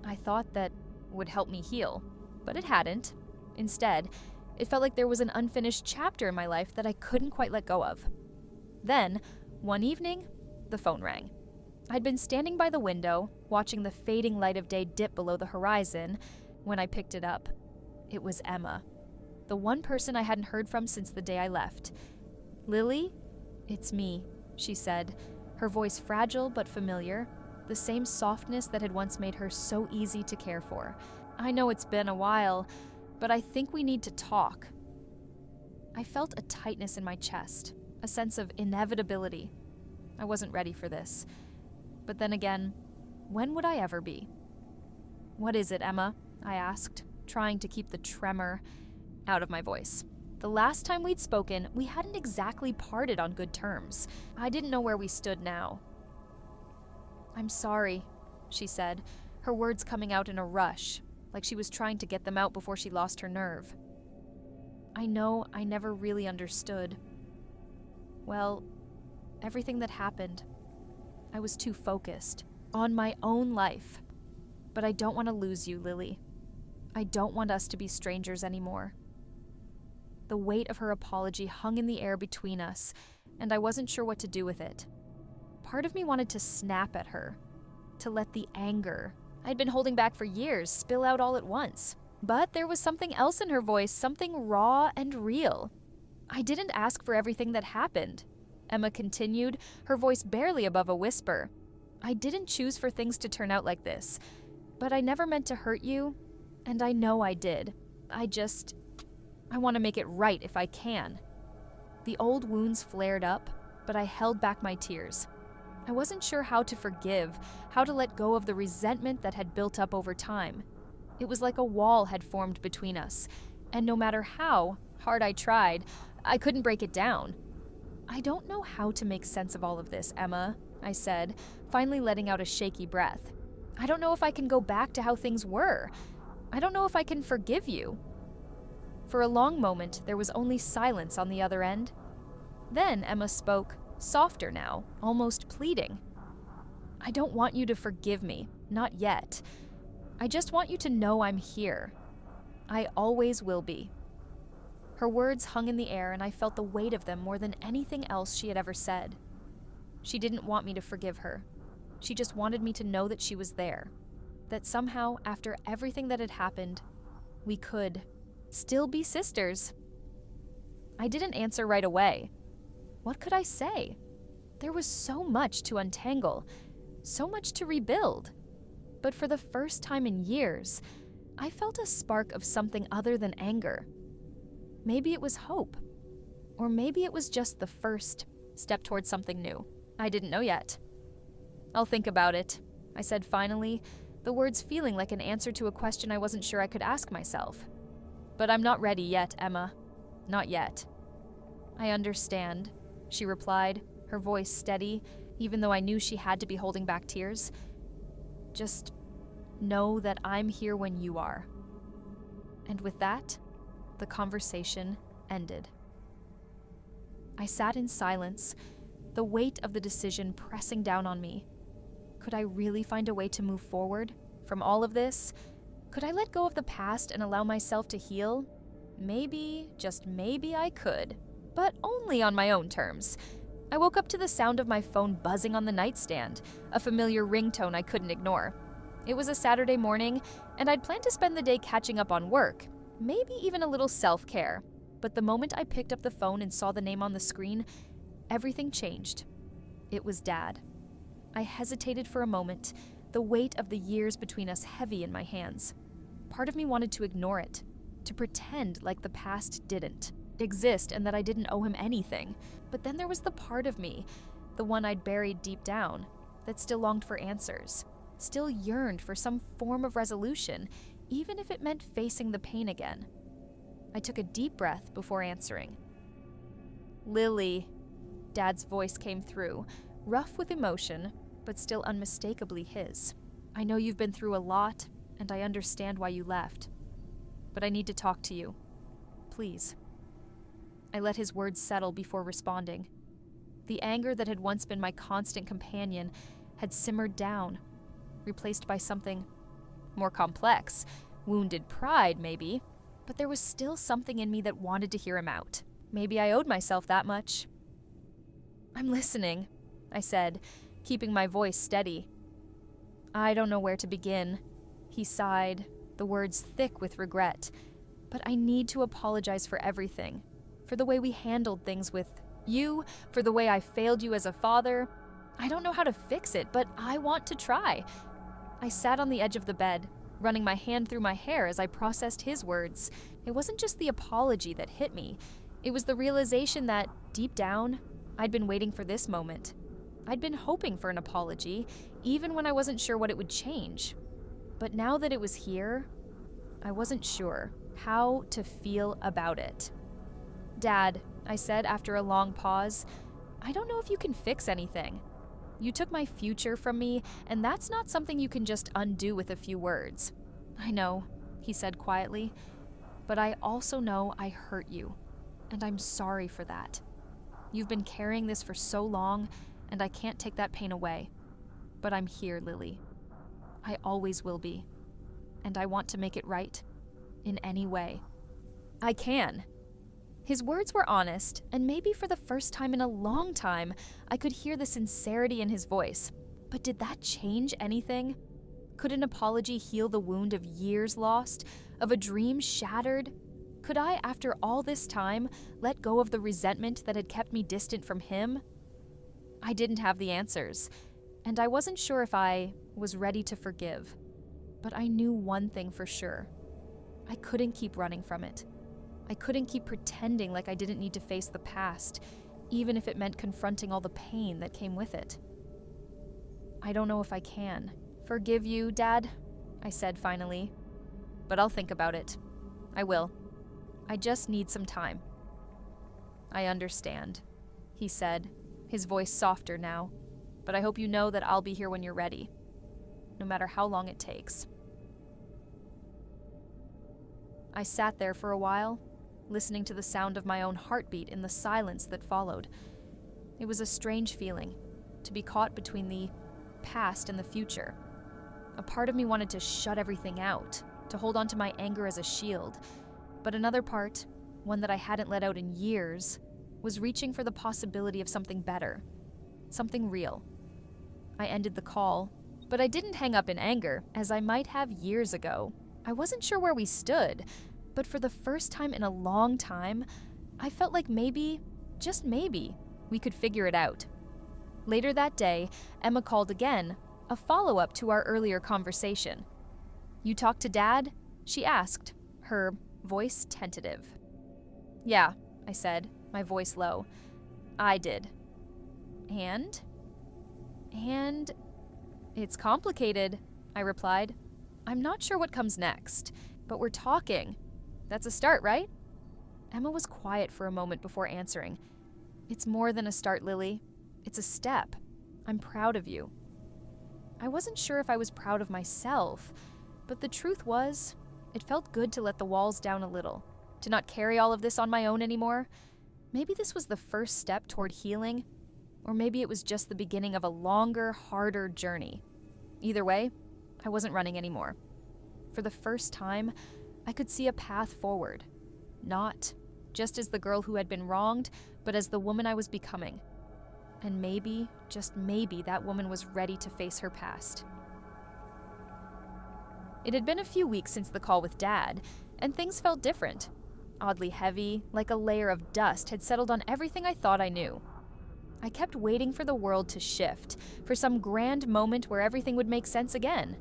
I thought that would help me heal, but it hadn't. Instead, it felt like there was an unfinished chapter in my life that I couldn't quite let go of. Then, one evening, the phone rang. I'd been standing by the window, watching the fading light of day dip below the horizon, when I picked it up. It was Emma, the one person I hadn't heard from since the day I left. "Lily, it's me," she said, her voice fragile but familiar, the same softness that had once made her so easy to care for. "I know it's been a while, but I think we need to talk." I felt a tightness in my chest, a sense of inevitability. I wasn't ready for this. But then again, when would I ever be? "What is it, Emma?" I asked, trying to keep the tremor out of my voice. The last time we'd spoken, we hadn't exactly parted on good terms. I didn't know where we stood now. "I'm sorry," she said, her words coming out in a rush, like she was trying to get them out before she lost her nerve. "I know I never really understood. Well, everything that happened. I was too focused on my own life. But I don't want to lose you, Lily. I don't want us to be strangers anymore." The weight of her apology hung in the air between us, and I wasn't sure what to do with it. Part of me wanted to snap at her, to let the anger I'd been holding back for years spill out all at once. But there was something else in her voice, something raw and real. "I didn't ask for everything that happened," Emma continued, her voice barely above a whisper. "I didn't choose for things to turn out like this, but I never meant to hurt you, and I know I did. I want to make it right if I can." The old wounds flared up, but I held back my tears. I wasn't sure how to forgive, how to let go of the resentment that had built up over time. It was like a wall had formed between us, and no matter how hard I tried, I couldn't break it down. "I don't know how to make sense of all of this, Emma," I said, finally letting out a shaky breath. "I don't know if I can go back to how things were. I don't know if I can forgive you." For a long moment, there was only silence on the other end. Then Emma spoke, softer now, almost pleading. "I don't want you to forgive me, not yet. I just want you to know I'm here. I always will be." Her words hung in the air, and I felt the weight of them more than anything else she had ever said. She didn't want me to forgive her. She just wanted me to know that she was there. That somehow, after everything that had happened, we could still be sisters. I didn't answer right away. What could I say? There was so much to untangle, so much to rebuild. But for the first time in years, I felt a spark of something other than anger. Maybe it was hope. Or maybe it was just the first step towards something new. I didn't know yet. "I'll think about it," I said finally, the words feeling like an answer to a question I wasn't sure I could ask myself. "But I'm not ready yet, Emma. Not yet." "I understand," she replied, her voice steady, even though I knew she had to be holding back tears. "Just know that I'm here when you are." And with that, the conversation ended. I sat in silence, the weight of the decision pressing down on me. Could I really find a way to move forward from all of this? Could I let go of the past and allow myself to heal? Maybe, just maybe I could, but only on my own terms. I woke up to the sound of my phone buzzing on the nightstand, a familiar ringtone I couldn't ignore. It was a Saturday morning, and I'd planned to spend the day catching up on work, maybe even a little self-care. But the moment I picked up the phone and saw the name on the screen, everything changed. It was Dad. I hesitated for a moment, the weight of the years between us heavy in my hands. Part of me wanted to ignore it, to pretend like the past didn't exist and that I didn't owe him anything. But then there was the part of me, the one I'd buried deep down, that still longed for answers, still yearned for some form of resolution, even if it meant facing the pain again. I took a deep breath before answering. "Lily," Dad's voice came through, rough with emotion, but still unmistakably his. "I know you've been through a lot, and I understand why you left. But I need to talk to you. Please." I let his words settle before responding. The anger that had once been my constant companion had simmered down, replaced by something more complex. Wounded pride, maybe, but there was still something in me that wanted to hear him out. Maybe I owed myself that much. "I'm listening," I said, keeping my voice steady. "I don't know where to begin," he sighed, the words thick with regret. "But I need to apologize for everything, for the way we handled things with you, for the way I failed you as a father. I don't know how to fix it, but I want to try." I sat on the edge of the bed, running my hand through my hair as I processed his words. It wasn't just the apology that hit me. It was the realization that, deep down, I'd been waiting for this moment. I'd been hoping for an apology, even when I wasn't sure what it would change. But now that it was here, I wasn't sure how to feel about it. "Dad," I said after a long pause, "I don't know if you can fix anything. You took my future from me, and that's not something you can just undo with a few words." "I know," he said quietly, "but I also know I hurt you, and I'm sorry for that. You've been carrying this for so long, and I can't take that pain away. But I'm here, Lily. I always will be, and I want to make it right, in any way I can." His words were honest, and maybe for the first time in a long time, I could hear the sincerity in his voice. But did that change anything? Could an apology heal the wound of years lost, of a dream shattered? Could I, after all this time, let go of the resentment that had kept me distant from him? I didn't have the answers, and I wasn't sure if I was ready to forgive. But I knew one thing for sure. I couldn't keep running from it. I couldn't keep pretending like I didn't need to face the past, even if it meant confronting all the pain that came with it. "I don't know if I can forgive you, Dad," I said finally. "But I'll think about it. I will. I just need some time." "I understand," he said, his voice softer now. "But I hope you know that I'll be here when you're ready, no matter how long it takes." I sat there for a while, listening to the sound of my own heartbeat in the silence that followed. It was a strange feeling, to be caught between the past and the future. A part of me wanted to shut everything out, to hold on to my anger as a shield, but another part one that I hadn't let out in years, was reaching for the possibility of something better, something real. I ended the call, but I didn't hang up in anger, as I might have years ago. I wasn't sure where we stood, but for the first time in a long time, I felt like maybe, just maybe, we could figure it out. Later that day, Emma called again, a follow-up to our earlier conversation. "You talked to Dad?" she asked, her voice tentative. "Yeah," I said, my voice low. "I did." And? It's complicated, I replied. "I'm not sure what comes next, but we're talking. That's a start, right?" Emma was quiet for a moment before answering. "It's more than a start, Lily. It's a step. I'm proud of you." I wasn't sure if I was proud of myself, but the truth was, it felt good to let the walls down a little, to not carry all of this on my own anymore. Maybe this was the first step toward healing, or maybe it was just the beginning of a longer, harder journey. Either way, I wasn't running anymore. For the first time, I could see a path forward, not just as the girl who had been wronged, but as the woman I was becoming. And maybe, just maybe, that woman was ready to face her past. It had been a few weeks since the call with Dad, and things felt different. Oddly heavy, like a layer of dust had settled on everything I thought I knew. I kept waiting for the world to shift, for some grand moment where everything would make sense again.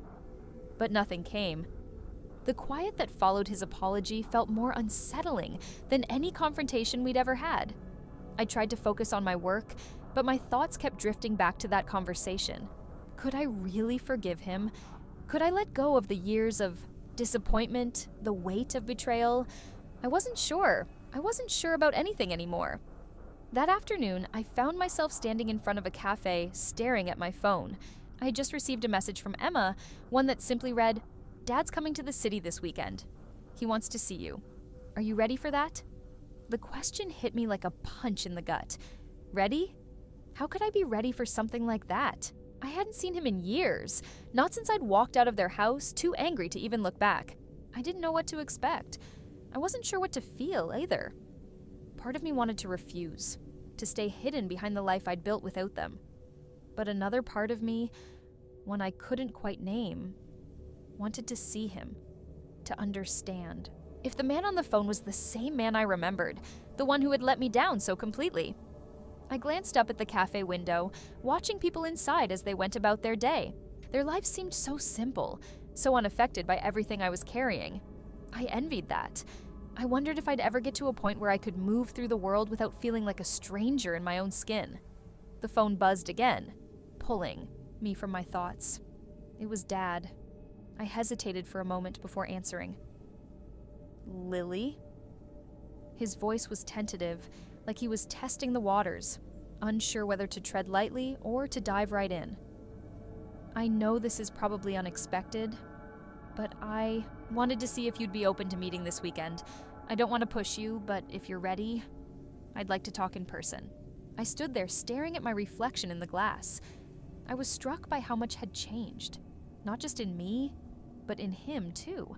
But nothing came. The quiet that followed his apology felt more unsettling than any confrontation we'd ever had. I tried to focus on my work, but my thoughts kept drifting back to that conversation. Could I really forgive him? Could I let go of the years of disappointment, the weight of betrayal? I wasn't sure. I wasn't sure about anything anymore. That afternoon, I found myself standing in front of a cafe, staring at my phone. I had just received a message from Emma, one that simply read, "Dad's coming to the city this weekend. He wants to see you. Are you ready for that?" The question hit me like a punch in the gut. Ready? How could I be ready for something like that? I hadn't seen him in years, not since I'd walked out of their house, too angry to even look back. I didn't know what to expect. I wasn't sure what to feel either. Part of me wanted to refuse, to stay hidden behind the life I'd built without them. But another part of me, one I couldn't quite name, wanted to see him, to understand. If the man on the phone was the same man I remembered, the one who had let me down so completely. I glanced up at the cafe window, watching people inside as they went about their day. Their lives seemed so simple, so unaffected by everything I was carrying. I envied that. I wondered if I'd ever get to a point where I could move through the world without feeling like a stranger in my own skin. The phone buzzed again, pulling me from my thoughts. It was Dad. I hesitated for a moment before answering. "Lily?" His voice was tentative, like he was testing the waters, unsure whether to tread lightly or to dive right in. "I know this is probably unexpected, but I wanted to see if you'd be open to meeting this weekend. I don't want to push you, but if you're ready, I'd like to talk in person." I stood there staring at my reflection in the glass. I was struck by how much had changed, not just in me, but in him too.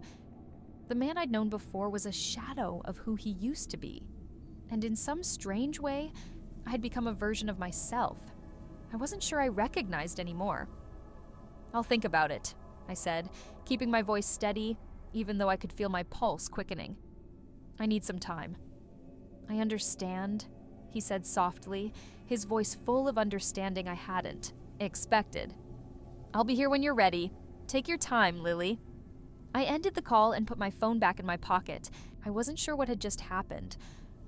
The man I'd known before was a shadow of who he used to be. And in some strange way, I had become a version of myself I wasn't sure I recognized anymore. "I'll think about it," I said, keeping my voice steady, even though I could feel my pulse quickening. "I need some time." "I understand," he said softly, his voice full of understanding I hadn't expected. "I'll be here when you're ready. Take your time, Lily." I ended the call and put my phone back in my pocket. I wasn't sure what had just happened.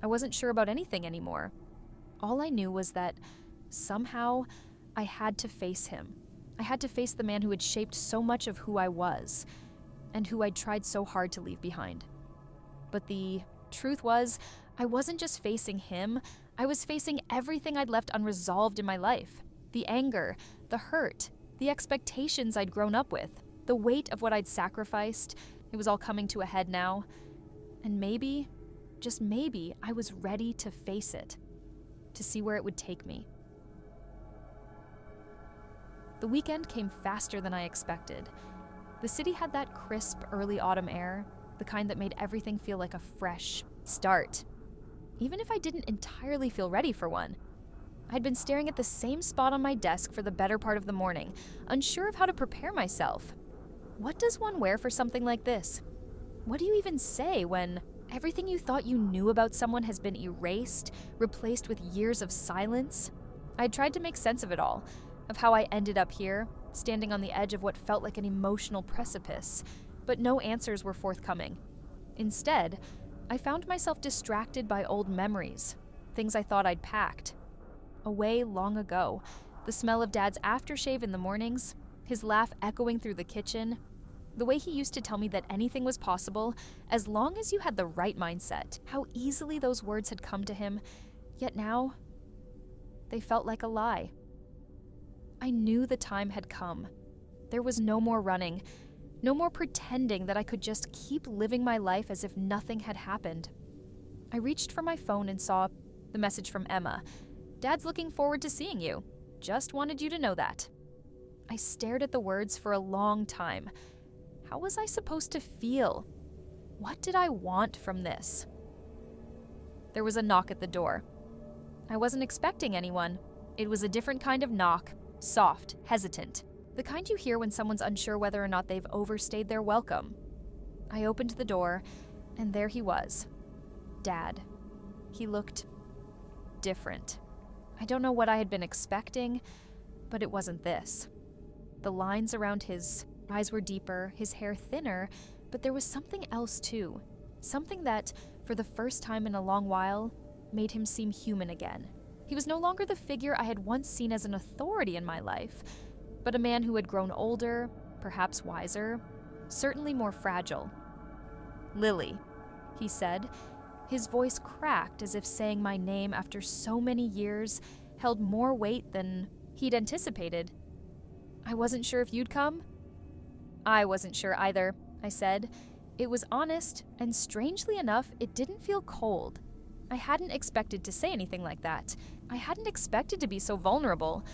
I wasn't sure about anything anymore. All I knew was that, somehow, I had to face him. I had to face the man who had shaped so much of who I was, and who I'd tried so hard to leave behind. But the truth was, I wasn't just facing him, I was facing everything I'd left unresolved in my life. The anger, the hurt, the expectations I'd grown up with, the weight of what I'd sacrificed. It was all coming to a head now. And maybe, just maybe, I was ready to face it, to see where it would take me. The weekend came faster than I expected. The city had that crisp, early autumn air, the kind that made everything feel like a fresh start, even if I didn't entirely feel ready for one. I'd been staring at the same spot on my desk for the better part of the morning, unsure of how to prepare myself. What does one wear for something like this? What do you even say when everything you thought you knew about someone has been erased, replaced with years of silence? I'd tried to make sense of it all, of how I ended up here, standing on the edge of what felt like an emotional precipice, but no answers were forthcoming. Instead, I found myself distracted by old memories, things I thought I'd packed away long ago. The smell of Dad's aftershave in the mornings, his laugh echoing through the kitchen, the way he used to tell me that anything was possible as long as you had the right mindset. How easily those words had come to him, yet now they felt like a lie. I knew the time had come. There was no more running, no more pretending that I could just keep living my life as if nothing had happened. I reached for my phone and saw the message from Emma. "Dad's looking forward to seeing you. Just wanted you to know that." I stared at the words for a long time. How was I supposed to feel? What did I want from this? There was a knock at the door. I wasn't expecting anyone. It was a different kind of knock, soft, hesitant. The kind you hear when someone's unsure whether or not they've overstayed their welcome. I opened the door, and there he was. Dad. He looked different. I don't know what I had been expecting, but it wasn't this. The lines around his eyes were deeper, his hair thinner, but there was something else too. Something that, for the first time in a long while, made him seem human again. He was no longer the figure I had once seen as an authority in my life, but a man who had grown older, perhaps wiser, certainly more fragile. "Lily," he said. His voice cracked as if saying my name after so many years held more weight than he'd anticipated. "I wasn't sure if you'd come." "I wasn't sure either," I said. It was honest, and strangely enough, it didn't feel cold. I hadn't expected to say anything like that. I hadn't expected to be so vulnerable.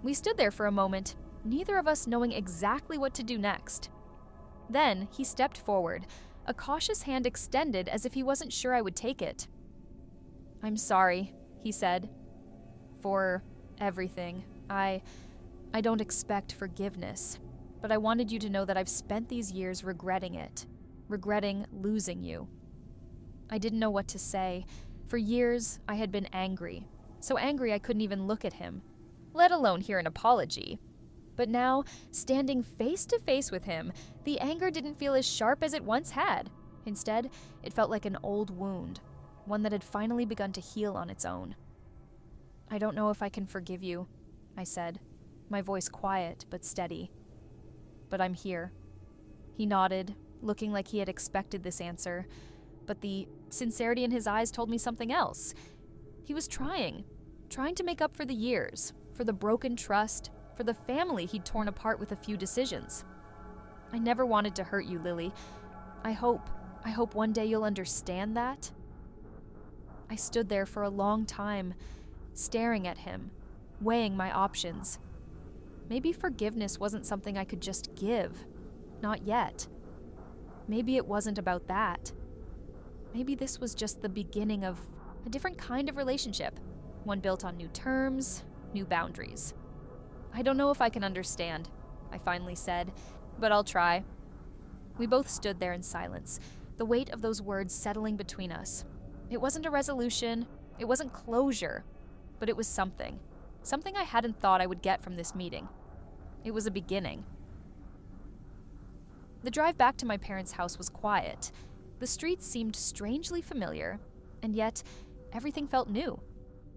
We stood there for a moment, neither of us knowing exactly what to do next. Then he stepped forward, a cautious hand extended as if he wasn't sure I would take it. "I'm sorry," he said. "For everything. I don't expect forgiveness, but I wanted you to know that I've spent these years regretting it, regretting losing you." I didn't know what to say. For years, I had been angry, so angry I couldn't even look at him, let alone hear an apology. But now, standing face to face with him, the anger didn't feel as sharp as it once had. Instead, it felt like an old wound, one that had finally begun to heal on its own. "I don't know if I can forgive you," I said, my voice quiet but steady. "But I'm here." He nodded, looking like he had expected this answer, but the sincerity in his eyes told me something else. He was trying to make up for the years, for the broken trust, for the family he'd torn apart with a few decisions. "I never wanted to hurt you, Lily. I hope one day you'll understand that." I stood there for a long time, staring at him, weighing my options. Maybe forgiveness wasn't something I could just give. Not yet. Maybe it wasn't about that. Maybe this was just the beginning of a different kind of relationship, one built on new terms, new boundaries. "I don't know if I can understand," I finally said, "but I'll try." We both stood there in silence, the weight of those words settling between us. It wasn't a resolution, it wasn't closure, but it was something I hadn't thought I would get from this meeting. It was a beginning. The drive back to my parents' house was quiet. The streets seemed strangely familiar, and yet everything felt new.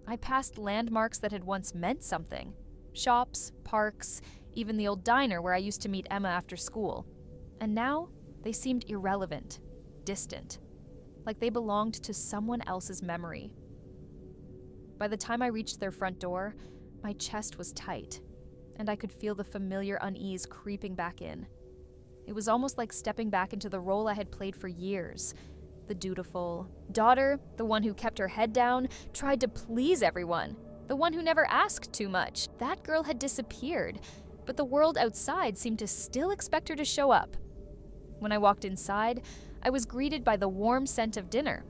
I passed landmarks that had once meant something. Shops, parks, even the old diner where I used to meet Emma after school. And now they seemed irrelevant, distant, like they belonged to someone else's memory. By the time I reached their front door, my chest was tight, and I could feel the familiar unease creeping back in. It was almost like stepping back into the role I had played for years. The dutiful daughter, the one who kept her head down, tried to please everyone, the one who never asked too much. That girl had disappeared, but the world outside seemed to still expect her to show up. When I walked inside, I was greeted by the warm scent of dinner.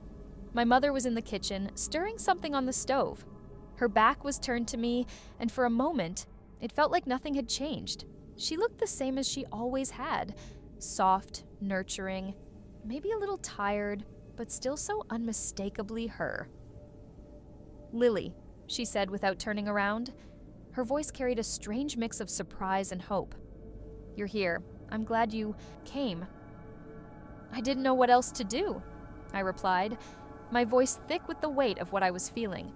My mother was in the kitchen, stirring something on the stove. Her back was turned to me, and for a moment, it felt like nothing had changed. She looked the same as she always had, soft, nurturing, maybe a little tired, but still so unmistakably her. "Lily," she said without turning around. Her voice carried a strange mix of surprise and hope. "You're here. I'm glad you came." "I didn't know what else to do," I replied, my voice thick with the weight of what I was feeling.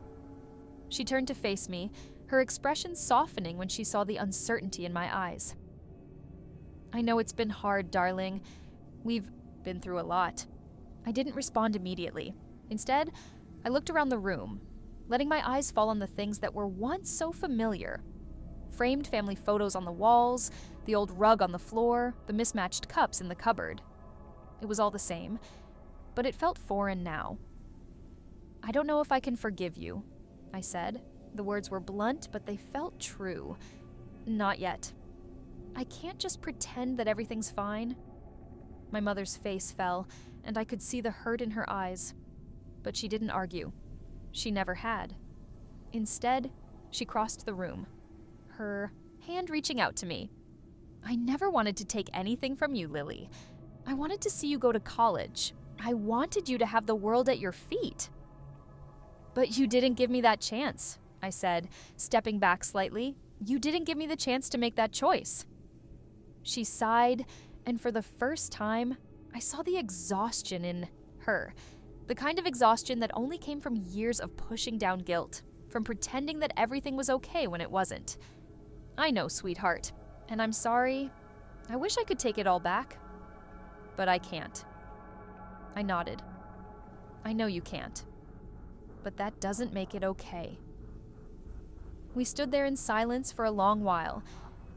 She turned to face me, her expression softening when she saw the uncertainty in my eyes. "I know it's been hard, darling. We've been through a lot." I didn't respond immediately. Instead, I looked around the room, letting my eyes fall on the things that were once so familiar. Framed family photos on the walls, the old rug on the floor, the mismatched cups in the cupboard. It was all the same, but it felt foreign now. "I don't know if I can forgive you," I said. The words were blunt, but they felt true. "Not yet. I can't just pretend that everything's fine." My mother's face fell, and I could see the hurt in her eyes. But she didn't argue. She never had. Instead, she crossed the room, her hand reaching out to me. "I never wanted to take anything from you, Lily. I wanted to see you go to college. I wanted you to have the world at your feet." "But you didn't give me that chance," I said, stepping back slightly. "You didn't give me the chance to make that choice." She sighed, and for the first time, I saw the exhaustion in her. The kind of exhaustion that only came from years of pushing down guilt, from pretending that everything was okay when it wasn't. "I know, sweetheart, and I'm sorry. I wish I could take it all back. But I can't." I nodded. "I know you can't. But that doesn't make it okay." We stood there in silence for a long while.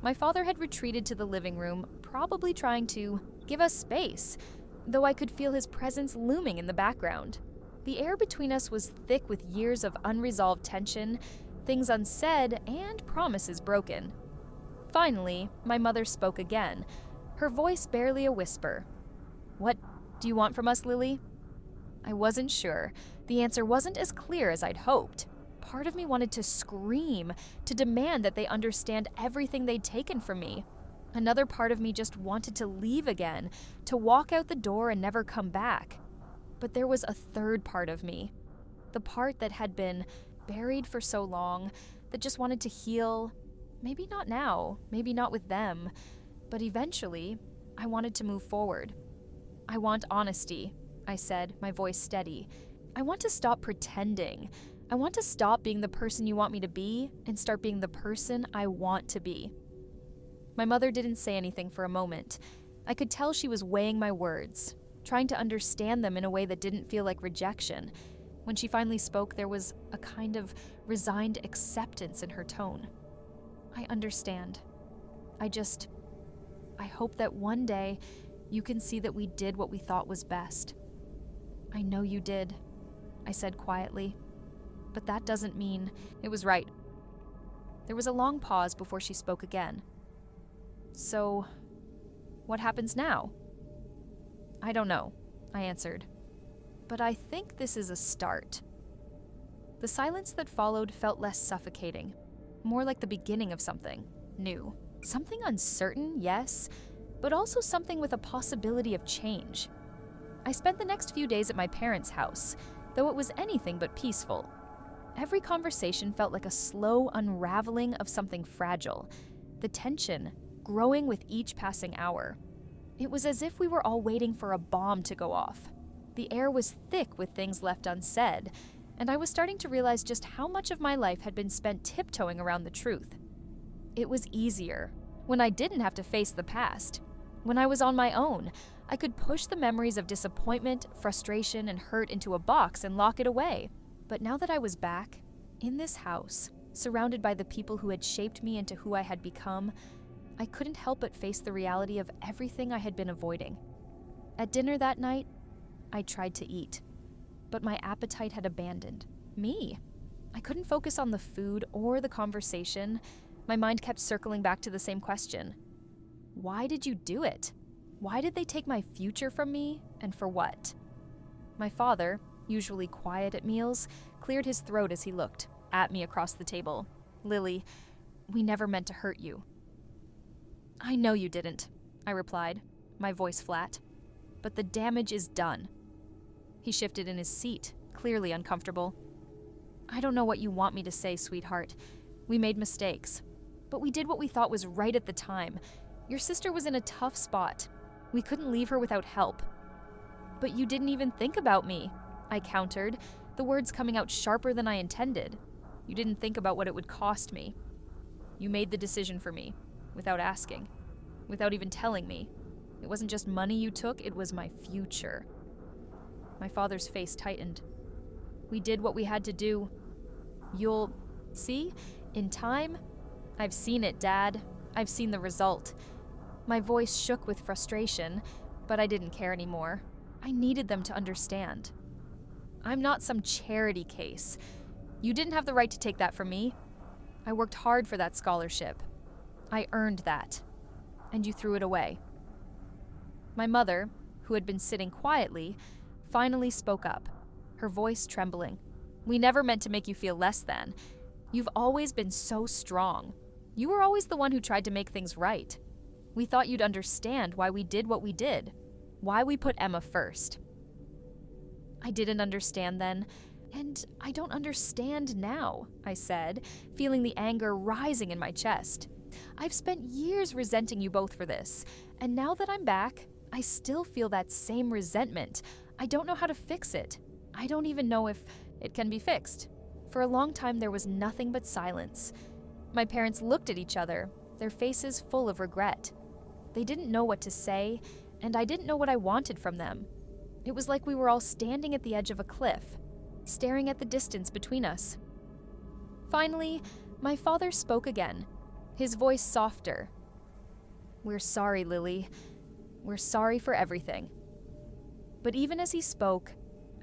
My father had retreated to the living room, probably trying to give us space, though I could feel his presence looming in the background. The air between us was thick with years of unresolved tension, things unsaid, and promises broken. Finally, my mother spoke again, her voice barely a whisper. "What do you want from us, Lily?" I wasn't sure. The answer wasn't as clear as I'd hoped. Part of me wanted to scream, to demand that they understand everything they'd taken from me. Another part of me just wanted to leave again, to walk out the door and never come back. But there was a third part of me, the part that had been buried for so long, that just wanted to heal. Maybe not now, maybe not with them, but eventually, I wanted to move forward. "I want honesty," I said, my voice steady. "I want to stop pretending. I want to stop being the person you want me to be and start being the person I want to be." My mother didn't say anything for a moment. I could tell she was weighing my words, trying to understand them in a way that didn't feel like rejection. When she finally spoke, there was a kind of resigned acceptance in her tone. "I understand. I hope that one day you can see that we did what we thought was best." "I know you did," I said quietly. "But that doesn't mean..." It was right. There was a long pause before she spoke again. "So, what happens now?" "I don't know," I answered. "But I think this is a start." The silence that followed felt less suffocating, more like the beginning of something new. Something uncertain, yes, but also something with a possibility of change. I spent the next few days at my parents' house, though it was anything but peaceful. Every conversation felt like a slow unraveling of something fragile, the tension growing with each passing hour. It was as if we were all waiting for a bomb to go off. The air was thick with things left unsaid, and I was starting to realize just how much of my life had been spent tiptoeing around the truth. It was easier when I didn't have to face the past. When I was on my own, I could push the memories of disappointment, frustration, and hurt into a box and lock it away. But now that I was back, in this house, surrounded by the people who had shaped me into who I had become, I couldn't help but face the reality of everything I had been avoiding. At dinner that night, I tried to eat, but my appetite had abandoned me. I couldn't focus on the food or the conversation. My mind kept circling back to the same question. Why did you do it? Why did they take my future from me, and for what? My father, usually quiet at meals, cleared his throat as he looked at me across the table. "Lily, we never meant to hurt you." "I know you didn't," I replied, my voice flat. "But the damage is done." He shifted in his seat, clearly uncomfortable. "I don't know what you want me to say, sweetheart. We made mistakes. But we did what we thought was right at the time. Your sister was in a tough spot. We couldn't leave her without help." "But you didn't even think about me," I countered, the words coming out sharper than I intended. "You didn't think about what it would cost me. You made the decision for me, without asking, without even telling me. It wasn't just money you took, it was my future." My father's face tightened. "We did what we had to do. You'll see, in time. I've seen it, Dad. I've seen the result." My voice shook with frustration, but I didn't care anymore. I needed them to understand. "I'm not some charity case. You didn't have the right to take that from me. I worked hard for that scholarship. I earned that. And you threw it away." My mother, who had been sitting quietly, finally spoke up, her voice trembling. "We never meant to make you feel less than. You've always been so strong. You were always the one who tried to make things right. We thought you'd understand why we did what we did, why we put Emma first." "I didn't understand then, and I don't understand now," I said, feeling the anger rising in my chest. "I've spent years resenting you both for this, and now that I'm back, I still feel that same resentment. I don't know how to fix it. I don't even know if it can be fixed." For a long time, there was nothing but silence. My parents looked at each other, their faces full of regret. They didn't know what to say, and I didn't know what I wanted from them. It was like we were all standing at the edge of a cliff, staring at the distance between us. Finally, my father spoke again, his voice softer. "We're sorry, Lily. We're sorry for everything." But even as he spoke,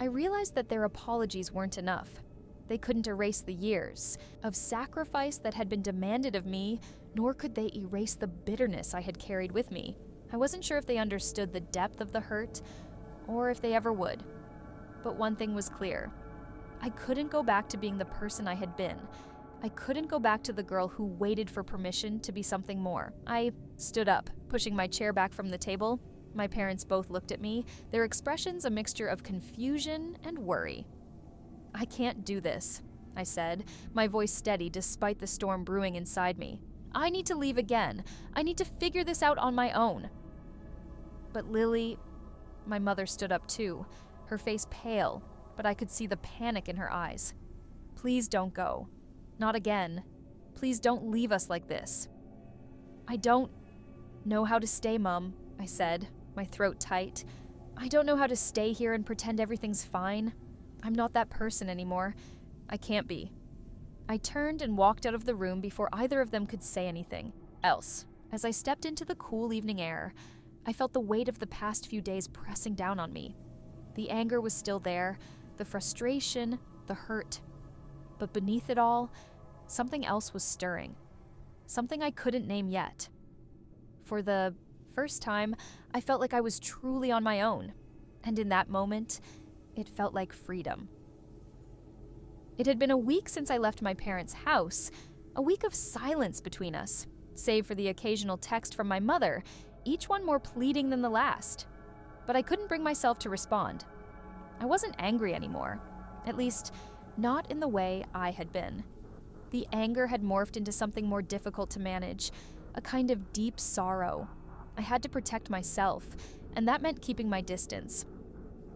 I realized that their apologies weren't enough. They couldn't erase the years of sacrifice that had been demanded of me, nor could they erase the bitterness I had carried with me. I wasn't sure if they understood the depth of the hurt, or if they ever would. But one thing was clear. I couldn't go back to being the person I had been. I couldn't go back to the girl who waited for permission to be something more. I stood up, pushing my chair back from the table. My parents both looked at me, their expressions a mixture of confusion and worry. "I can't do this," I said, my voice steady despite the storm brewing inside me. "I need to leave again. I need to figure this out on my own." "But Lily," my mother stood up too, her face pale, but I could see the panic in her eyes. "Please don't go. Not again. Please don't leave us like this." "I don't know how to stay, Mum," I said, my throat tight. "I don't know how to stay here and pretend everything's fine. I'm not that person anymore. I can't be." I turned and walked out of the room before either of them could say anything else. As I stepped into the cool evening air, I felt the weight of the past few days pressing down on me. The anger was still there, the frustration, the hurt. But beneath it all, something else was stirring. Something I couldn't name yet. For the first time, I felt like I was truly on my own. And in that moment, it felt like freedom. It had been a week since I left my parents' house, a week of silence between us, save for the occasional text from my mother, each one more pleading than the last. But I couldn't bring myself to respond. I wasn't angry anymore, at least not in the way I had been. The anger had morphed into something more difficult to manage, a kind of deep sorrow. I had to protect myself, and that meant keeping my distance.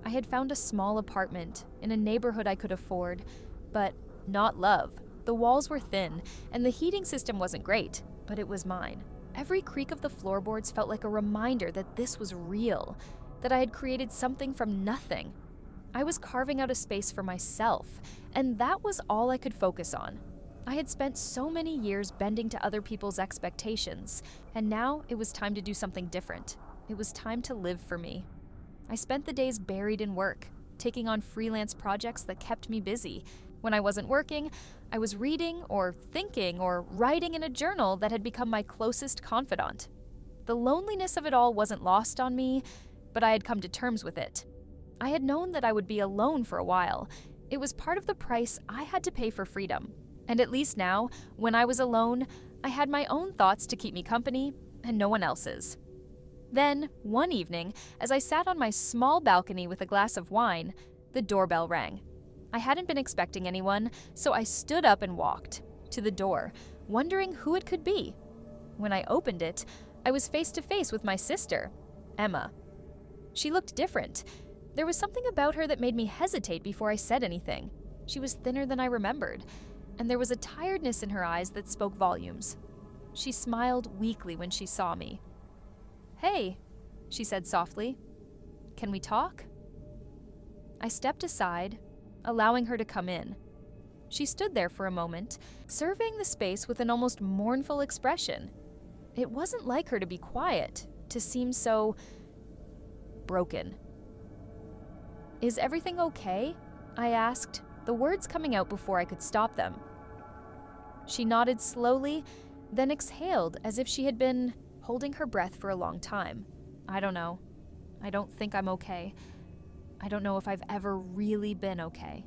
I had found a small apartment in a neighborhood I could afford, but not love. The walls were thin, and the heating system wasn't great, but it was mine. Every creak of the floorboards felt like a reminder that this was real, that I had created something from nothing. I was carving out a space for myself, and that was all I could focus on. I had spent so many years bending to other people's expectations, and now it was time to do something different. It was time to live for me. I spent the days buried in work, taking on freelance projects that kept me busy. When I wasn't working, I was reading or thinking or writing in a journal that had become my closest confidant. The The loneliness of it all wasn't lost on me, but I had come to terms with it. I had known that I would be alone for a while. It was part of the price I had to pay for freedom. And at least now, when I was alone, I had my own thoughts to keep me company and no one else's. Then, one evening, as I sat on my small balcony with a glass of wine, the doorbell rang. I hadn't been expecting anyone, so I stood up and walked to the door, wondering who it could be. When I opened it, I was face to face with my sister, Emma. She looked different. There was something about her that made me hesitate before I said anything. She was thinner than I remembered, and there was a tiredness in her eyes that spoke volumes. She smiled weakly when she saw me. "Hey," she said softly. "Can we talk?" I stepped aside, allowing her to come in. She stood there for a moment, surveying the space with an almost mournful expression. It wasn't like her to be quiet, to seem so broken. "Is everything okay?" I asked, the words coming out before I could stop them. She nodded slowly, then exhaled as if she had been holding her breath for a long time. "I don't know. I don't think I'm okay. I don't know if I've ever really been okay."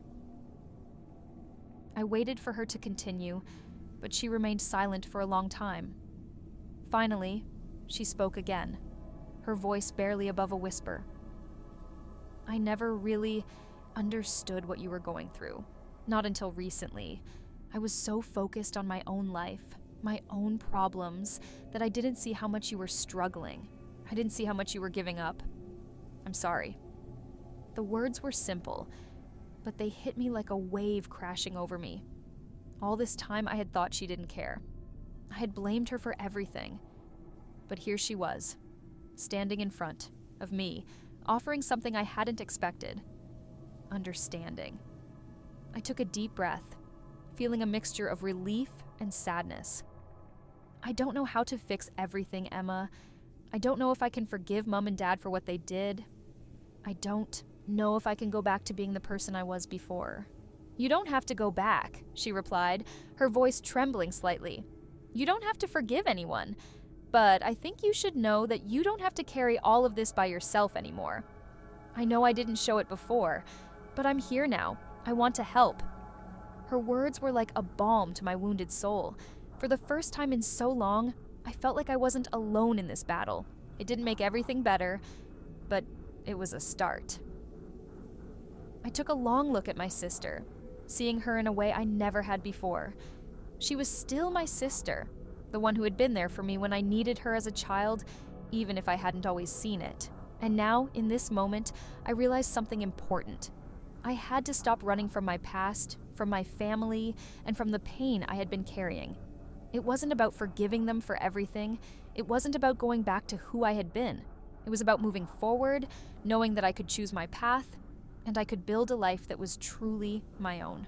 I waited for her to continue, but she remained silent for a long time. Finally, she spoke again, her voice barely above a whisper. "I never really understood what you were going through. Not until recently. I was so focused on my own life, my own problems, that I didn't see how much you were struggling. I didn't see how much you were giving up. I'm sorry." The words were simple, but they hit me like a wave crashing over me. All this time I had thought she didn't care. I had blamed her for everything. But here she was, standing in front of me, offering something I hadn't expected. Understanding. I took a deep breath, feeling a mixture of relief and sadness. "I don't know how to fix everything, Emma. I don't know if I can forgive Mom and Dad for what they did. I don't know if I can go back to being the person I was before." "You don't have to go back," she replied, her voice trembling slightly. "You don't have to forgive anyone. But I think you should know that you don't have to carry all of this by yourself anymore. I know I didn't show it before, but I'm here now. I want to help." Her words were like a balm to my wounded soul. For the first time in so long, I felt like I wasn't alone in this battle. It didn't make everything better, but it was a start. I took a long look at my sister, seeing her in a way I never had before. She was still my sister, the one who had been there for me when I needed her as a child, even if I hadn't always seen it. And now, in this moment, I realized something important. I had to stop running from my past, from my family, and from the pain I had been carrying. It wasn't about forgiving them for everything. It wasn't about going back to who I had been. It was about moving forward, knowing that I could choose my path, and I could build a life that was truly my own.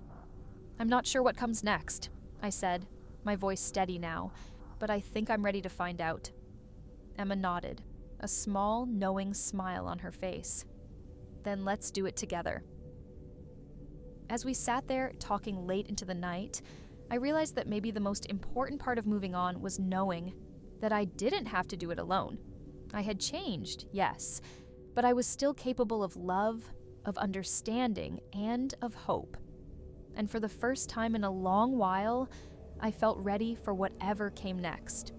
"I'm not sure what comes next," I said, my voice steady now, "but I think I'm ready to find out." Emma nodded, a small, knowing smile on her face. "Then let's do it together." As we sat there talking late into the night, I realized that maybe the most important part of moving on was knowing that I didn't have to do it alone. I had changed, yes, but I was still capable of love, of understanding, and of hope. And for the first time in a long while, I felt ready for whatever came next.